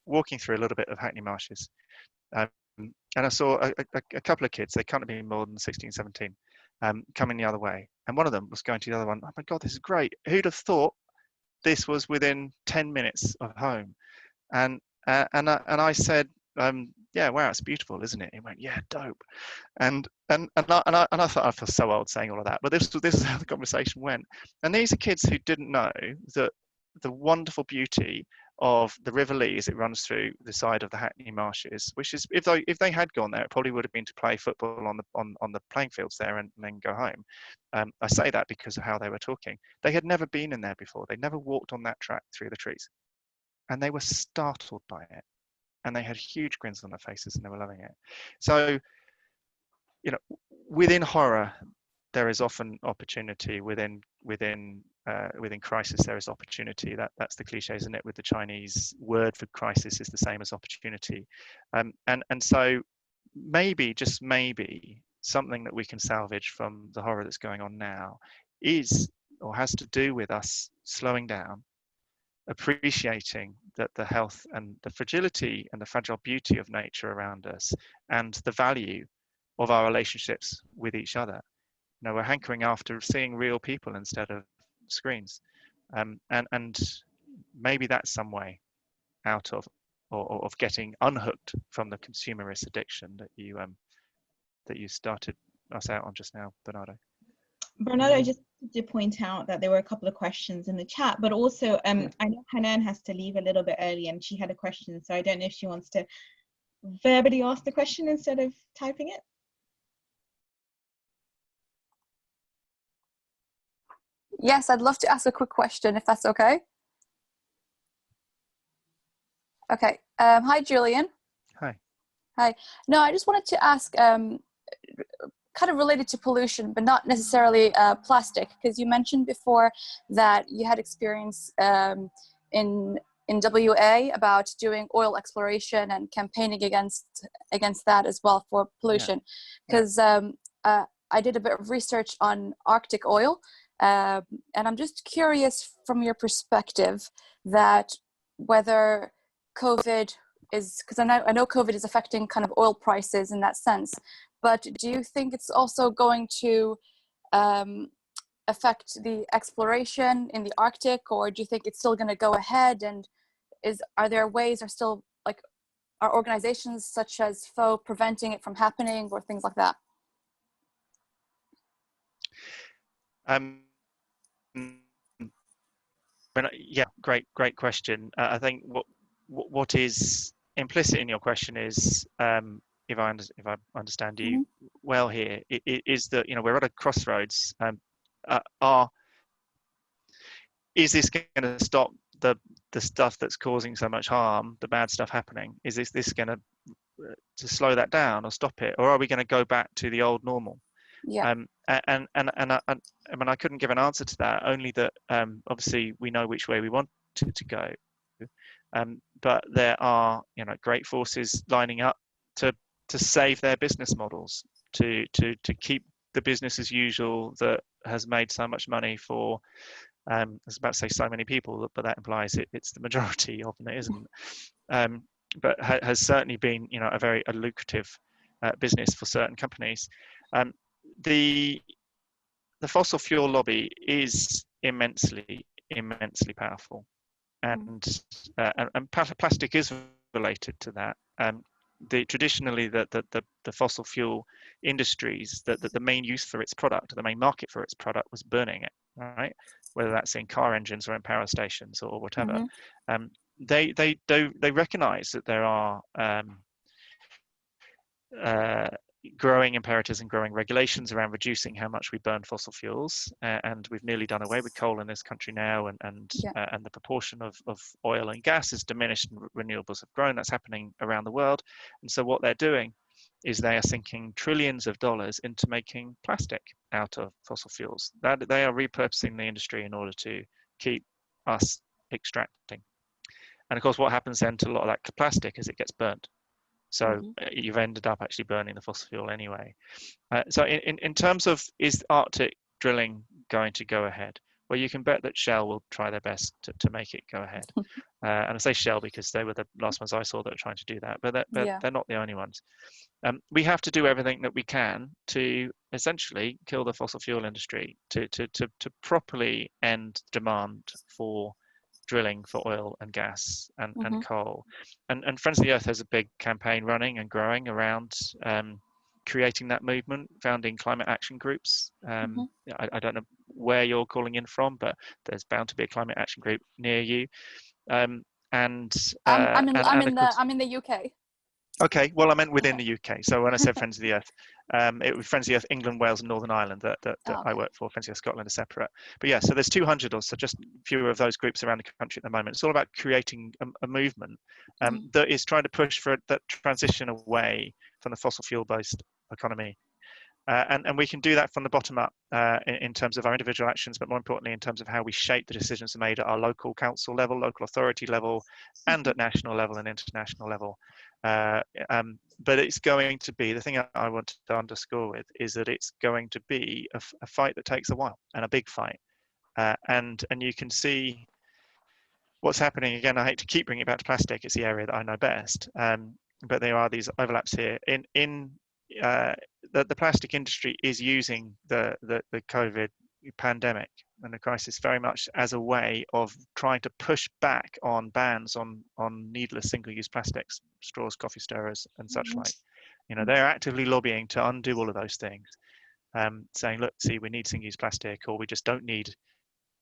walking through a little bit of Hackney marshes. And I saw a couple of kids, they can't have been more than 16, 17, coming the other way. And one of them was going to the other one. Oh my God, this is great. Who'd have thought this was within 10 minutes of home? And I said, yeah, wow, it's beautiful, isn't it? He went, yeah, dope. And I thought, I feel so old saying all of that, but this is how the conversation went. And these are kids who didn't know that the wonderful beauty of the River Lee as it runs through the side of the Hackney Marshes, which is, if they had gone there, it probably would have been to play football on the playing fields there and then go home. I say that because of how they were talking. They had never been in there before. They'd never walked on that track through the trees, and they were startled by it, and they had huge grins on their faces and they were loving it. So, within horror, there is often opportunity. Within crisis, there is opportunity. That's the cliche, isn't it? With the Chinese word for crisis is the same as opportunity. And so maybe, just maybe, something that we can salvage from the horror that's going on now is, or has to do with us slowing down, appreciating that the health and the fragility and the fragile beauty of nature around us, and the value of our relationships with each other. We're hankering after seeing real people instead of screens, and maybe that's some way out of, or of getting unhooked from the consumerist addiction that you started us out on just now, Bernardo. Bernardo, I just wanted to point out that there were a couple of questions in the chat, but also I know Hanan has to leave a little bit early and she had a question, so I don't know if she wants to verbally ask the question instead of typing it. Yes, I'd love to ask a quick question, if that's okay. Okay. Hi, Julian. Hi. Hi. No, I just wanted to ask, kind of related to pollution, but not necessarily plastic, because you mentioned before that you had experience in WA about doing oil exploration and campaigning against that as well for pollution. Because I did a bit of research on Arctic oil. And I'm just curious from your perspective that whether COVID is, because I know COVID is affecting kind of oil prices in that sense, but do you think it's also going to affect the exploration in the Arctic, or do you think it's still going to go ahead? And are there ways, are still like, are organizations such as FO preventing it from happening or things like that? Yeah, great question. I think what is implicit in your question is, if I understand you well here, is that we're at a crossroads. Is this going to stop the stuff that's causing so much harm, the bad stuff happening? Is this going to slow that down or stop it, or are we going to go back to the old normal? Yeah. And I mean, I couldn't give an answer to that, only that obviously we know which way we want it to go, but there are great forces lining up to save their business models, to keep the business as usual that has made so much money for I was about to say so many people, but that implies it's the majority of them, it isn't, but has certainly been a lucrative business for certain companies. The fossil fuel lobby is immensely powerful, and plastic is related to that. Traditionally, the fossil fuel industries, the main use for its product, the main market for its product was burning it, right? Whether that's in car engines or in power stations or whatever. they recognise that there are growing imperatives and growing regulations around reducing how much we burn fossil fuels, and we've nearly done away with coal in this country now, and the proportion of oil and gas has diminished and renewables have grown. That's happening around the world. And so what they're doing is they are sinking trillions of dollars into making plastic out of fossil fuels. That they are repurposing the industry in order to keep us extracting. And of course, what happens then to a lot of that plastic is it gets burnt. So you've ended up actually burning the fossil fuel anyway. So in terms of, is Arctic drilling going to go ahead? Well, you can bet that Shell will try their best to make it go ahead. And I say Shell because they were the last ones I saw that are trying to do that, but they're not the only ones. We have to do everything that we can to essentially kill the fossil fuel industry, to properly end demand for drilling for oil and gas and coal. And Friends of the Earth has a big campaign running and growing around creating that movement, founding climate action groups. I don't know where you're calling in from, but there's bound to be a climate action group near you. I'm in the UK. Okay, well, I meant within the UK. So when I said Friends of the Earth, it was Friends of the Earth, England, Wales, and Northern Ireland that I work for. Friends of the Earth Scotland are separate. But yeah, so there's 200 or so, just fewer of those groups around the country at the moment. It's all about creating a movement that is trying to push for that transition away from the fossil fuel-based economy. And we can do that from the bottom up in terms of our individual actions, but more importantly, in terms of how we shape the decisions made at our local council level, local authority level, and at national level and international level. But it's going to be, the thing I want to underscore with is that it's going to be a fight that takes a while, and a big fight. And you can see what's happening. Again, I hate to keep bringing it back to plastic. It's the area that I know best. But there are these overlaps here. The plastic industry is using the COVID pandemic and the crisis very much as a way of trying to push back on bans on needless single-use plastics, straws, coffee stirrers, and such like. You know, they're actively lobbying to undo all of those things, saying, look, see, we need single-use plastic, or we just don't need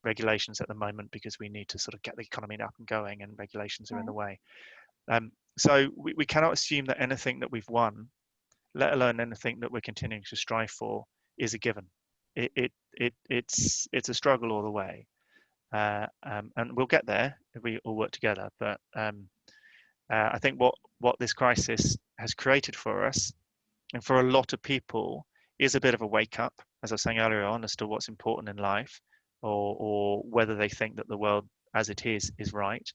regulations at the moment because we need to sort of get the economy up and going, and regulations are in the way. So we cannot assume that anything that we've won, let alone anything that we're continuing to strive for, is a given. It's a struggle all the way, and we'll get there if we all work together. But I think what this crisis has created for us, and for a lot of people, is a bit of a wake up, as I was saying earlier on, as to what's important in life, or whether they think that the world as it is right.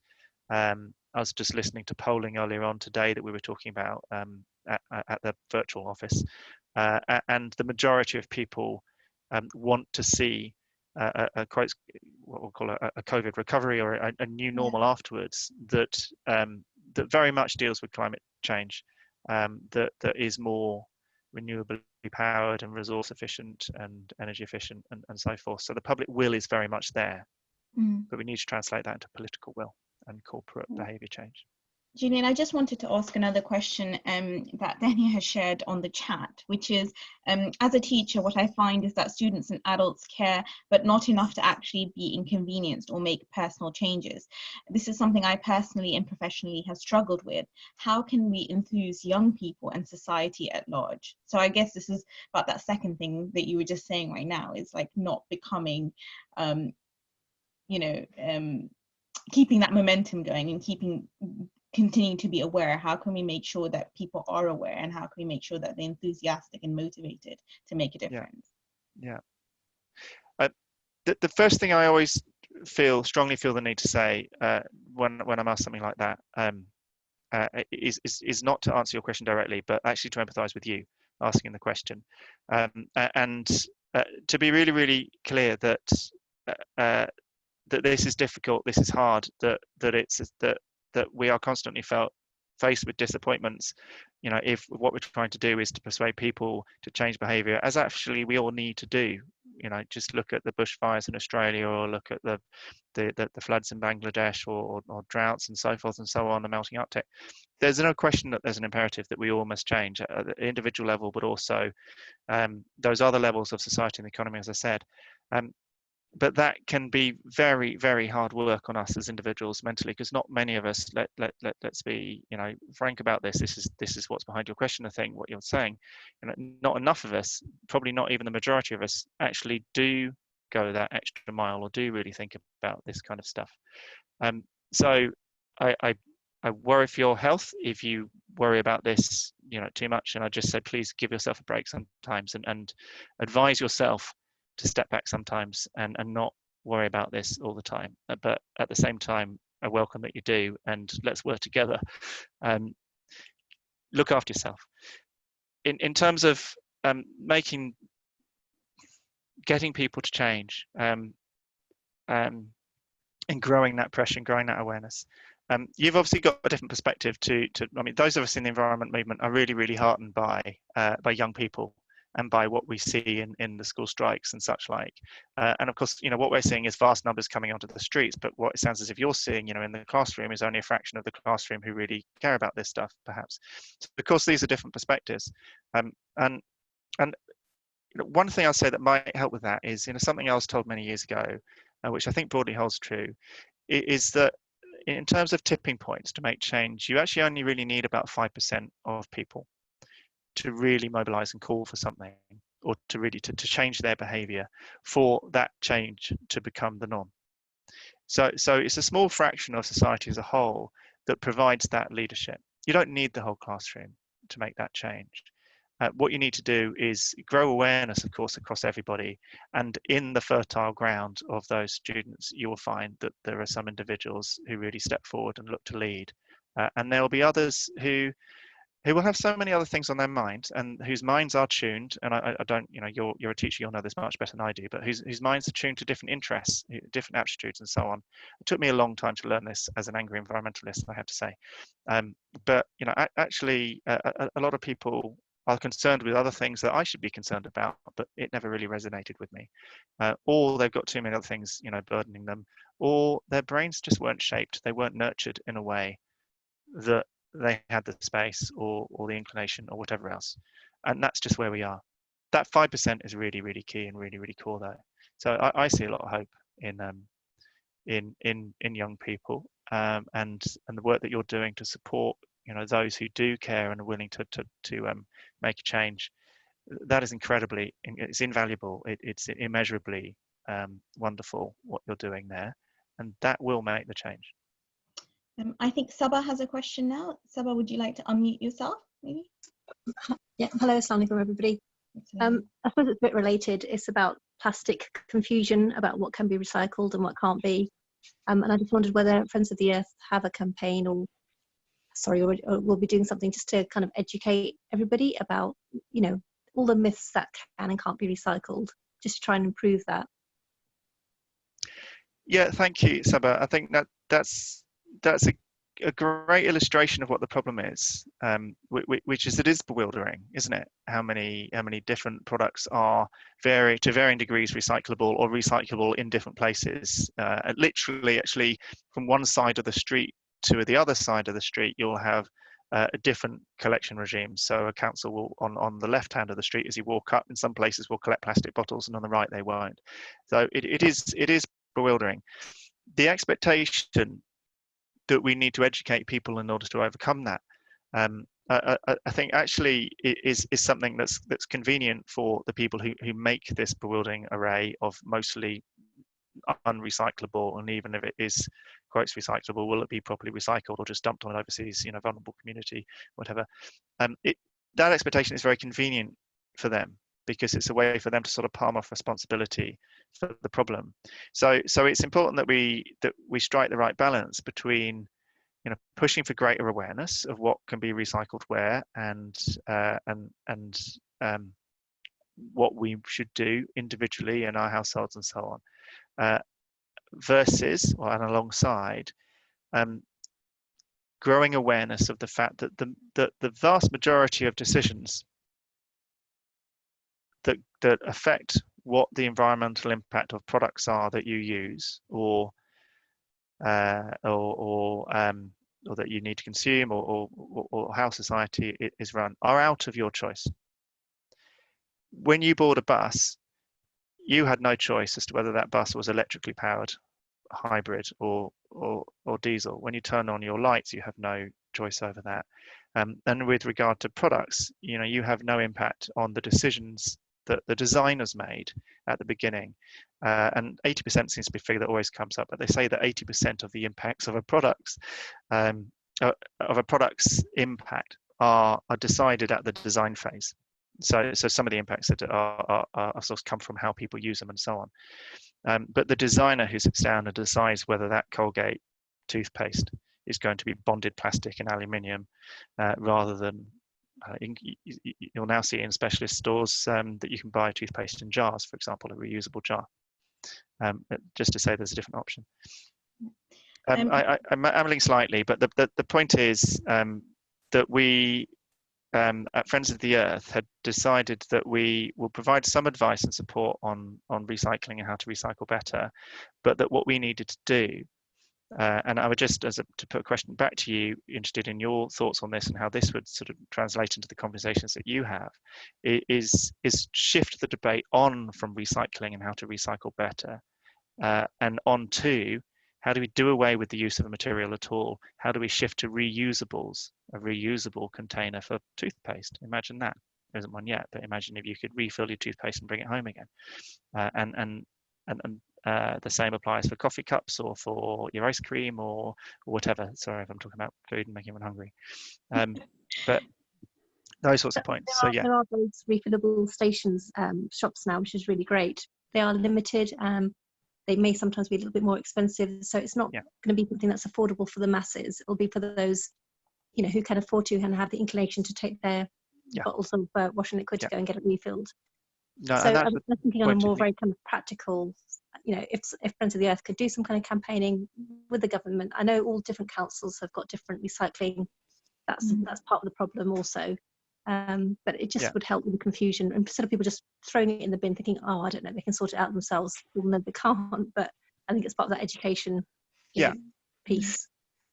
I was just listening to polling earlier on today that we were talking about at the virtual office, and the majority of people want to see what we'll call a COVID recovery, or a new normal afterwards that very much deals with climate change, that is more renewably powered and resource efficient and energy efficient and so forth. So the public will is very much there, but we need to translate that into political will and corporate behaviour change. Julian, I just wanted to ask another question that Dania has shared on the chat, which is, as a teacher, what I find is that students and adults care, but not enough to actually be inconvenienced or make personal changes. This is something I personally and professionally have struggled with. How can we enthuse young people and society at large? So I guess this is about that second thing that you were just saying right now, is like not becoming, keeping that momentum going and continuing to be aware. How can we make sure that people are aware, and how can we make sure that they're enthusiastic and motivated to make a difference? The first thing I always strongly feel the need to say when I'm asked something like that is not to answer your question directly, but actually to empathize with you asking the question, and to be really, really clear that this is difficult, this is hard, that we are constantly faced with disappointments. You know, if what we're trying to do is to persuade people to change behaviour, as actually we all need to do. You know, just look at the bushfires in Australia, or look at the floods in Bangladesh, or droughts and so forth and so on, the melting Arctic. There's no question that there's an imperative that we all must change at the individual level, but also those other levels of society and the economy, as I said. that can be very, very hard work on us as individuals mentally, because not many of us, let's be, you know, frank about this. This is what's behind your question. I think what you're saying, you know, not enough of us, probably not even the majority of us, actually do go that extra mile or do really think about this kind of stuff. So I worry for your health if you worry about this, you know, too much. And I just say, please give yourself a break sometimes, and advise yourself to step back sometimes and not worry about this all the time. But at the same time, I welcome that you do, and let's work together. Look after yourself. In terms of getting people to change, and growing that pressure and growing that awareness. You've obviously got a different perspective to I mean, those of us in the environment movement are really, really heartened by young people and by what we see in the school strikes and such like. And of course, you know, what we're seeing is vast numbers coming onto the streets, but what it sounds as if you're seeing, you know, in the classroom is only a fraction of the classroom who really care about this stuff, perhaps. So because these are different perspectives. And you know, one thing I'll say that might help with that is, you know, something I was told many years ago, which I think broadly holds true, is that in terms of tipping points to make change, you actually only really need about 5% of people to really mobilize and call for something, or to really to change their behavior for that change to become the norm. So it's a small fraction of society as a whole that provides that leadership. You don't need the whole classroom to make that change. What you need to do is grow awareness, of course, across everybody. And in the fertile ground of those students, you will find that there are some individuals who really step forward and look to lead. And there will be others who will have so many other things on their mind, and whose minds are tuned. And I don't, you know, you're a teacher, you'll know this much better than I do, but whose minds are tuned to different interests, different aptitudes, and so on. It took me a long time to learn this as an angry environmentalist, I have to say. But you know, actually, a lot of people are concerned with other things that I should be concerned about, but it never really resonated with me. Or they've got too many other things, you know, burdening them, or their brains just weren't shaped, they weren't nurtured in a way that they had the space or the inclination or whatever else. And that's just where we are. That 5% is really, really key and really, really cool though. So I see a lot of hope in young people, and the work that you're doing to support, you know, those who do care and are willing to make a change. That is incredibly, it's invaluable. It's immeasurably wonderful what you're doing there, and that will make the change. I think Saba has a question now. Saba, would you like to unmute yourself, maybe? Yeah, hello, assalamu alaikum everybody. I suppose it's a bit related. It's about plastic confusion, about what can be recycled and what can't be. And I just wondered whether Friends of the Earth have a campaign, or we'll be doing something just to kind of educate everybody about, you know, all the myths that can and can't be recycled, just to try and improve that. Yeah, thank you, Saba. I think that's a great illustration of what the problem is, which is, it is bewildering, isn't it? How many different products are to varying degrees recyclable, or recyclable in different places. Literally, actually, from one side of the street to the other side of the street, you'll have a different collection regime. So a council will, on the left hand of the street as you walk up, in some places will collect plastic bottles, and on the right they won't. So it is bewildering. The expectation that we need to educate people in order to overcome that, I think actually is something that's convenient for the people who make this bewildering array of mostly unrecyclable, and even if it is quotes recyclable, will it be properly recycled or just dumped on an overseas, you know, vulnerable community, whatever. That expectation is very convenient for them, because it's a way for them to sort of palm off responsibility for the problem. So it's important that we strike the right balance between, you know, pushing for greater awareness of what can be recycled where, and what we should do individually in our households and so on, versus, and alongside, growing awareness of the fact that the vast majority of decisions that affect what the environmental impact of products are that you use, or that you need to consume, or how society is run, are out of your choice. When you board a bus, you had no choice as to whether that bus was electrically powered, hybrid, or diesel. When you turn on your lights, you have no choice over that. And with regard to products, you have no impact on the decisions that the designers made at the beginning. And 80% seems to be a figure that always comes up, but they say that 80% of the impacts of a product's impact are decided at the design phase. So some of the impacts that are sort of come from how people use them and so on. But the designer who sits down and decides whether that Colgate toothpaste is going to be bonded plastic and aluminium rather than you'll now see in specialist stores that you can buy toothpaste in jars, for example, a reusable jar. Just to say there's a different option. I'm ambling slightly, but the point is that we at Friends of the Earth had decided that we will provide some advice and support on recycling and how to recycle better, but that what we needed to do, and I would just, to put a question back to you, interested in your thoughts on this and how this would sort of translate into the conversations that you have, is shift the debate on from recycling and how to recycle better, and on to how do we do away with the use of a material at all? How do we shift to reusables, a reusable container for toothpaste? Imagine that. There isn't one yet, but imagine if you could refill your toothpaste and bring it home again. And the same applies for coffee cups or for your ice cream or whatever. Sorry if I'm talking about food and making everyone hungry. But those sorts of points. So yeah. There are those refillable stations, shops now, which is really great. They are limited. They may sometimes be a little bit more expensive, so it's not going to be something that's affordable for the masses. It'll be for those, who can afford to and have the inclination to take their bottles of washing liquid to go and get it refilled. No, so I'm thinking on a more very kind of practical, if Friends of the Earth could do some kind of campaigning with the government. I know all different councils have got different recycling. That's part of the problem also. But it just would help with the confusion, and instead of people just throwing it in the bin thinking, oh, I don't know, they can sort it out themselves, even though they can't. But I think it's part of that education piece.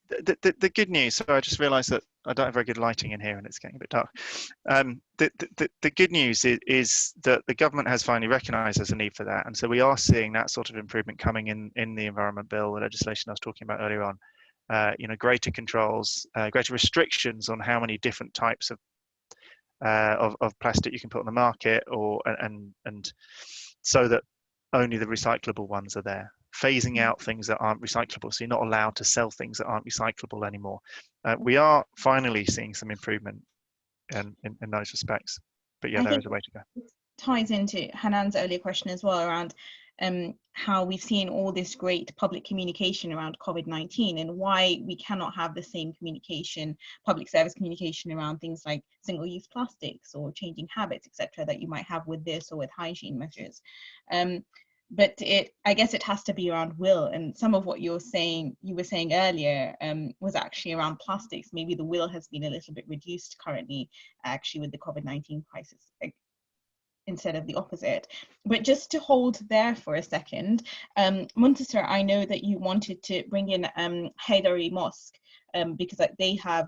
The good news, so I just realised that I don't have very good lighting in here and it's getting a bit dark. The good news is that the government has finally recognised there's a need for that, and so we are seeing that sort of improvement coming in the Environment Bill, the legislation I was talking about earlier on. Greater controls, greater restrictions on how many different types of plastic you can put on the market, and so that only the recyclable ones are there. Phasing out things that aren't recyclable, so you're not allowed to sell things that aren't recyclable anymore. We are finally seeing some improvement in those respects, but yeah, there is a way to go. Ties into Hanan's earlier question as well around how we've seen all this great public communication around COVID-19 and why we cannot have the same communication, public service communication around things like single-use plastics or changing habits, etc., that you might have with this or with hygiene measures. But I guess it has to be around will, and some of what you were saying earlier was actually around plastics. Maybe the will has been a little bit reduced currently, actually, with the COVID-19 crisis, instead of the opposite. But just to hold there for a second, Muntasir, I know that you wanted to bring in Haydari Mosque because they have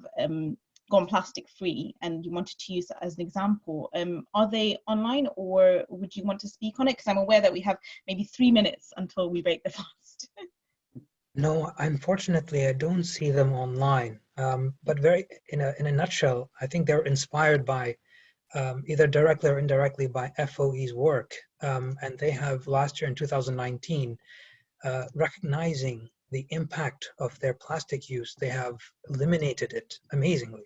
gone plastic free, and you wanted to use that as an example. Are they online, or would you want to speak on it? Because I'm aware that we have maybe 3 minutes until we break the fast. No, unfortunately, I don't see them online. But in a nutshell, I think they're inspired by either directly or indirectly by FOE's work. And they have last year in 2019, recognizing the impact of their plastic use, they have eliminated it amazingly.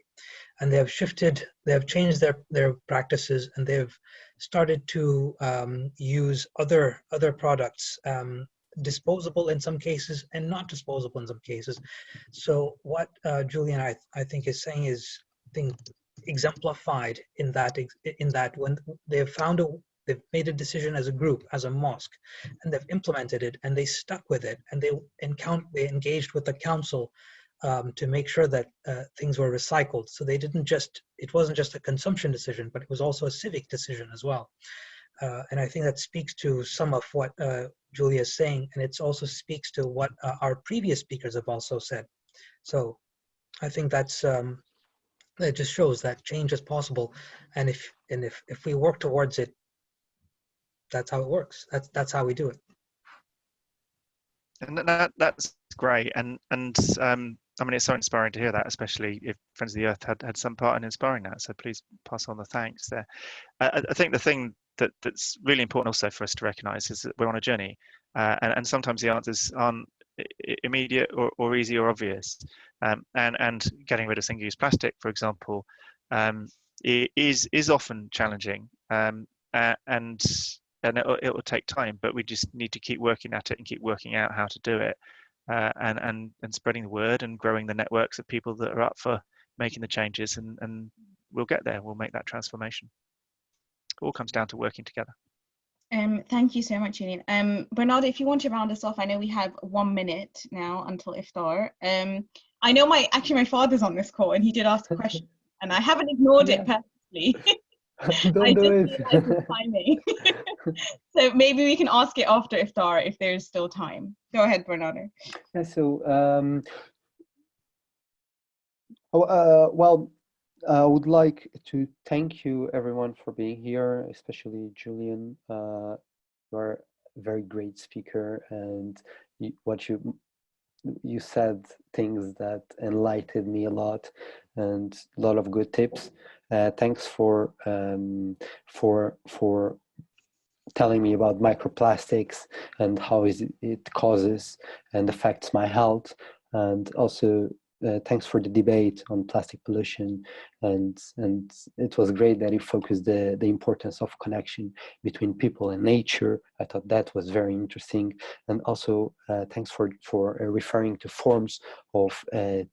And they have changed their practices, and they've started to use other products, disposable in some cases and not disposable in some cases. So what Julian I think is saying is, exemplified in that when they've made a decision as a group, as a mosque, and they've implemented it, and they stuck with it, and they engaged with the council to make sure that things were recycled. So it wasn't just a consumption decision, but it was also a civic decision as well. And I think that speaks to some of what Julia is saying, and it also speaks to what our previous speakers have also said. So I think that's it just shows that change is possible, and if we work towards it, that's how it works. That's how we do it. And that's great. And I mean, it's so inspiring to hear that, especially if Friends of the Earth had some part in inspiring that. So please pass on the thanks there. I think the thing that's really important also for us to recognise is that we're on a journey, and sometimes the answers aren't immediate or easy or obvious. And getting rid of single-use plastic, for example, is often challenging, and it will take time, but we just need to keep working at it and keep working out how to do it, and spreading the word and growing the networks of people that are up for making the changes, and we'll get there. We'll make that transformation. It all comes down to working together. Thank you so much, Julian. Bernardo, if you want to round us off, I know we have 1 minute now until iftar. I know my father's on this call and he did ask a question and I haven't ignored it purposely. Don't do it. Realized the timing. So maybe we can ask it after iftar if there's still time. Go ahead, Bernardo. Yeah, so well, I would like to thank you everyone for being here, especially Julian. You are a very great speaker, and what you said things that enlightened me a lot, and a lot of good tips. Thanks for telling me about microplastics and how it causes and affects my health, and also thanks for the debate on plastic pollution, and it was great that you focused the importance of connection between people and nature. I thought that was very interesting, and also thanks for referring to forms of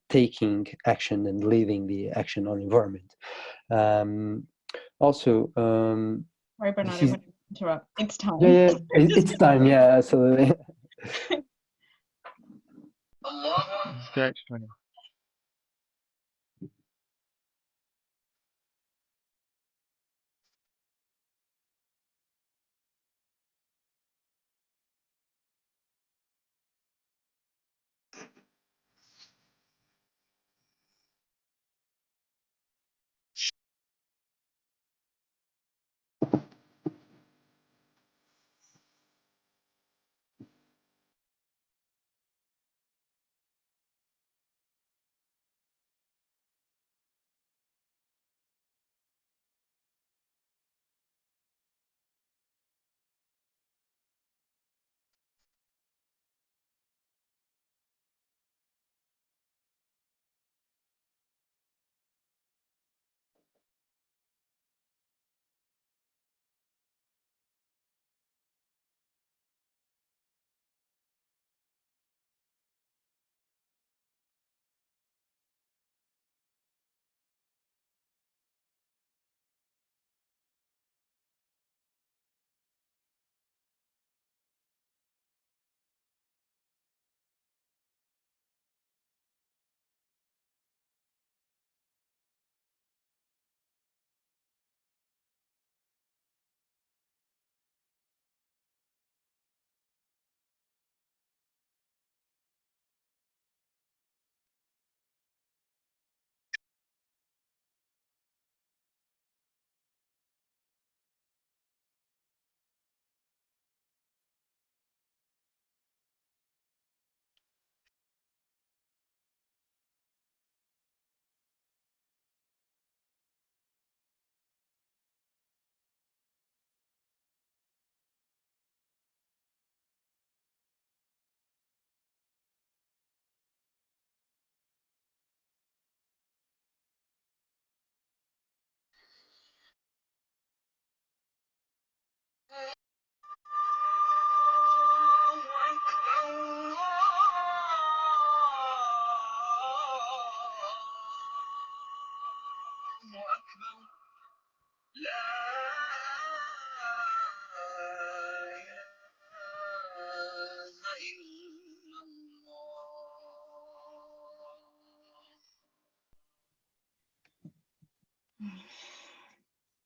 taking action and leading the action on environment. Also, sorry, Bernardo, interrupt. It's time. Yeah, it's time. Yeah, absolutely. Great.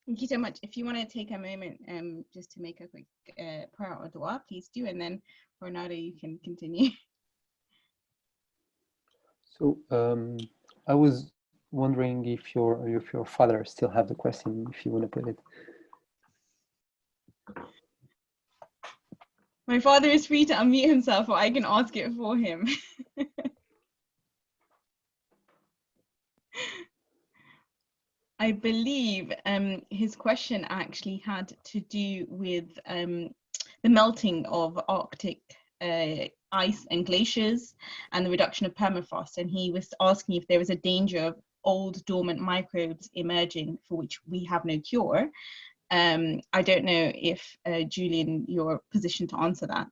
Thank you so much. If you want to take a moment just to make a quick prayer or dua, please do, and then Bernardo, you can continue. So I was wondering if your father still have the question, if you want to put it. My father is free to unmute himself, or I can ask it for him. I believe his question actually had to do with the melting of Arctic ice and glaciers and the reduction of permafrost. And he was asking if there was a danger of old dormant microbes emerging for which we have no cure. I don't know if, Julian, you're positioned to answer that.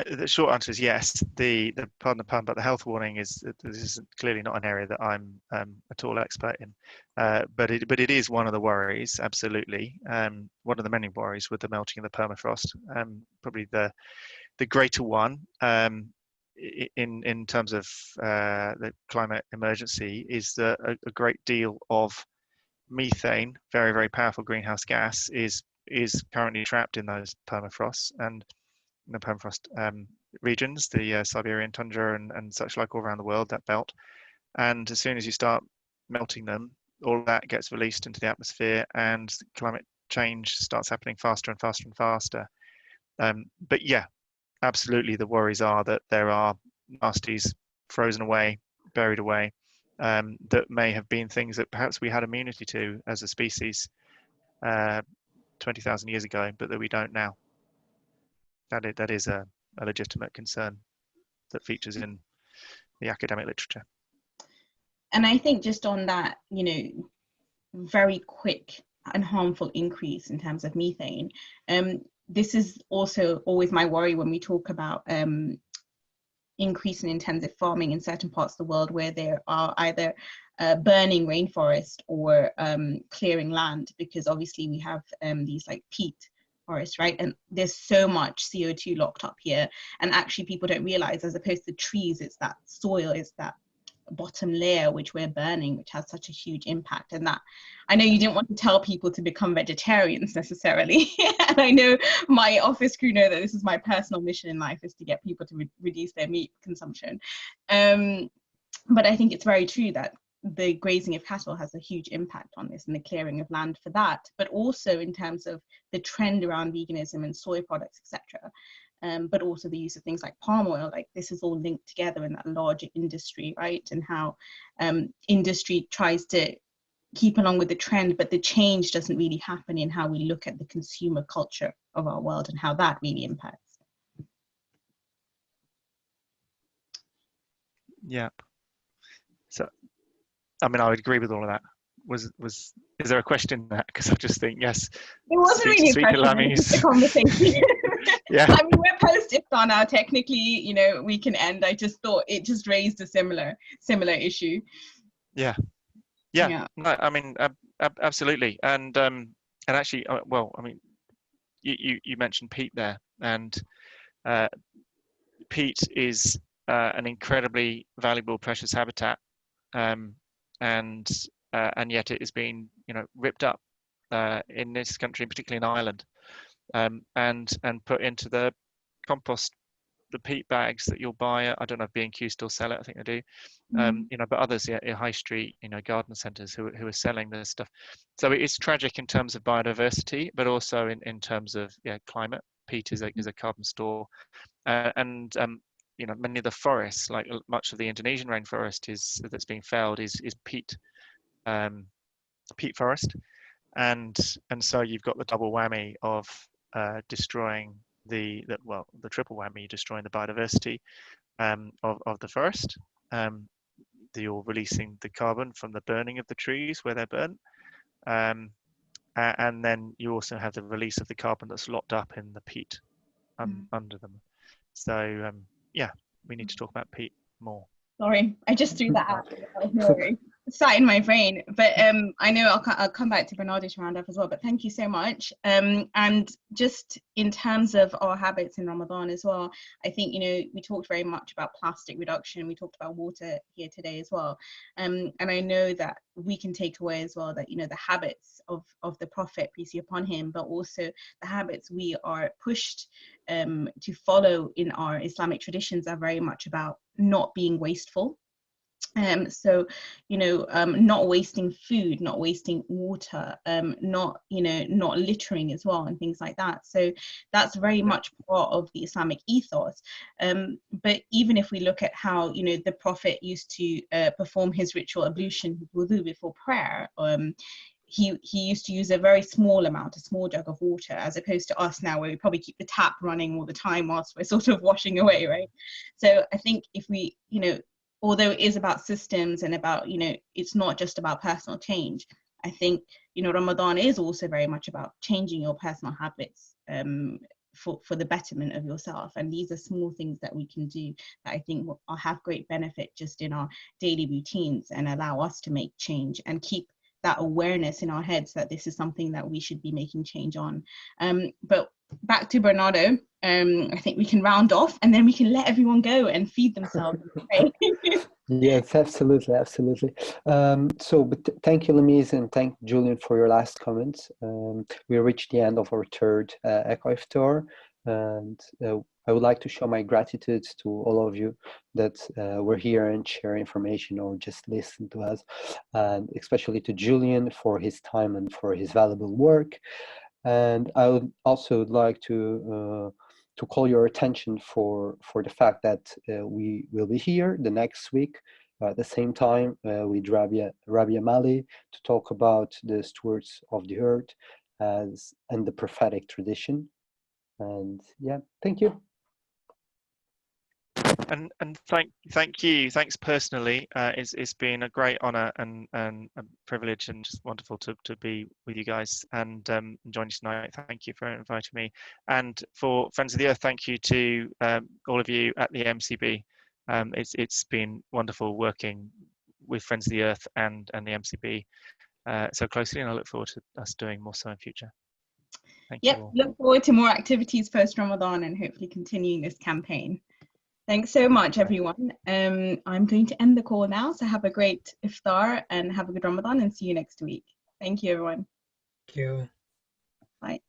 The short answer is yes. Pardon the pun, but the health warning is this is clearly not an area that I'm at all expert in, but it is one of the worries, absolutely. One of the many worries with the melting of the permafrost. Probably the greater one in terms of the climate emergency is that a great deal of methane, very, very powerful greenhouse gas, is currently trapped in those permafrosts and the permafrost regions, the Siberian tundra and such like all around the world, that belt. And as soon as you start melting them, all of that gets released into the atmosphere and climate change starts happening faster and faster and faster. But yeah, absolutely, the worries are that there are nasties frozen away, buried away, that may have been things that perhaps we had immunity to as a species 20,000 years ago, but that we don't now. That is a legitimate concern that features in the academic literature. And I think just on that, you know, very quick and harmful increase in terms of methane, this is also always my worry when we talk about increase in intensive farming in certain parts of the world where there are either burning rainforest or clearing land, because obviously we have these like peat forests, right? And there's so much CO2 locked up here, and actually people don't realize, as opposed to trees, it's that soil, it's that bottom layer which we're burning, which has such a huge impact. And that, I know you didn't want to tell people to become vegetarians necessarily, and I know my office crew know that this is my personal mission in life, is to get people to reduce their meat consumption. But I think it's very true that the grazing of cattle has a huge impact on this and the clearing of land for that, but also in terms of the trend around veganism and soy products, etc. But also the use of things like palm oil, like this is all linked together in that larger industry, right? And how industry tries to keep along with the trend, but the change doesn't really happen in how we look at the consumer culture of our world and how that really impacts. Yeah. So, I mean, I would agree with all of that. Is there a question in that? Because I just think, yes. It wasn't really a question, it was just a conversation. Yeah. I mean, we're post-iftar now, technically, you know, we can end. I just thought it just raised a similar issue. Yeah. No, I mean, absolutely. And actually, well, I mean, you mentioned peat there, and peat is an incredibly valuable, precious habitat, and yet it is being, you know, ripped up in this country, particularly in Ireland, and put into the compost, the peat bags that you'll buy. I don't know if B&Q still sell it. I think they do. You know, but others, yeah, high street, you know, garden centres who are selling this stuff. So it's tragic in terms of biodiversity, but also in terms of climate. Peat is a carbon store, and you know, many of the forests, like much of the Indonesian rainforest that's being felled is peat forest, and so you've got the double whammy of destroying the triple whammy, destroying the biodiversity of the forest. You're releasing the carbon from the burning of the trees where they're burnt, and then you also have the release of the carbon that's locked up in the peat under them. So yeah, we need to talk about peat more. Sorry, I just threw that out. No worries. It sat in my brain, but I know I'll come back to Bernardo to round up as well, but thank you so much. And just in terms of our habits in Ramadan as well, I think, you know, we talked very much about plastic reduction, we talked about water here today as well, and I know that we can take away as well that, you know, the habits of the Prophet, peace be upon him, but also the habits we are pushed to follow in our Islamic traditions are very much about not being wasteful. So, not wasting food, not wasting water, not littering as well, and things like that. So that's very much part of the Islamic ethos. But even if we look at how, the Prophet used to perform his ritual ablution, his wudu, before prayer, he used to use a very small amount, a small jug of water, as opposed to us now, where we probably keep the tap running all the time whilst we're sort of washing away, right? So I think if we, although it is about systems and about, it's not just about personal change, I think, Ramadan is also very much about changing your personal habits for the betterment of yourself. And these are small things that we can do that I think will have great benefit just in our daily routines and allow us to make change and keep that awareness in our heads that this is something that we should be making change on. But back to Bernardo, I think we can round off and then we can let everyone go and feed themselves. Yes, absolutely. But thank you, Lamise, and thank Julian for your last comments. We reached the end of our third Eco-Iftar, and I would like to show my gratitude to all of you that were here and share information or just listen to us, and especially to Julian for his time and for his valuable work. And I would also like to call your attention for the fact that we will be here the next week at the same time with Rabia Mali to talk about the stewards of the earth and the prophetic tradition. And yeah, thank you. And thanks personally. It's been a great honor and a privilege and just wonderful to be with you guys and join you tonight. Thank you for inviting me. And for Friends of the Earth, thank you to all of you at the MCB. It's been wonderful working with Friends of the Earth and the MCB so closely, and I look forward to us doing more so in future. Thank you all. Look forward to more activities post Ramadan and hopefully continuing this campaign. Thanks so much, everyone. I'm going to end the call now. So have a great iftar and have a good Ramadan and see you next week. Thank you, everyone. Thank you. Bye.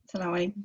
Assalamu alaikum.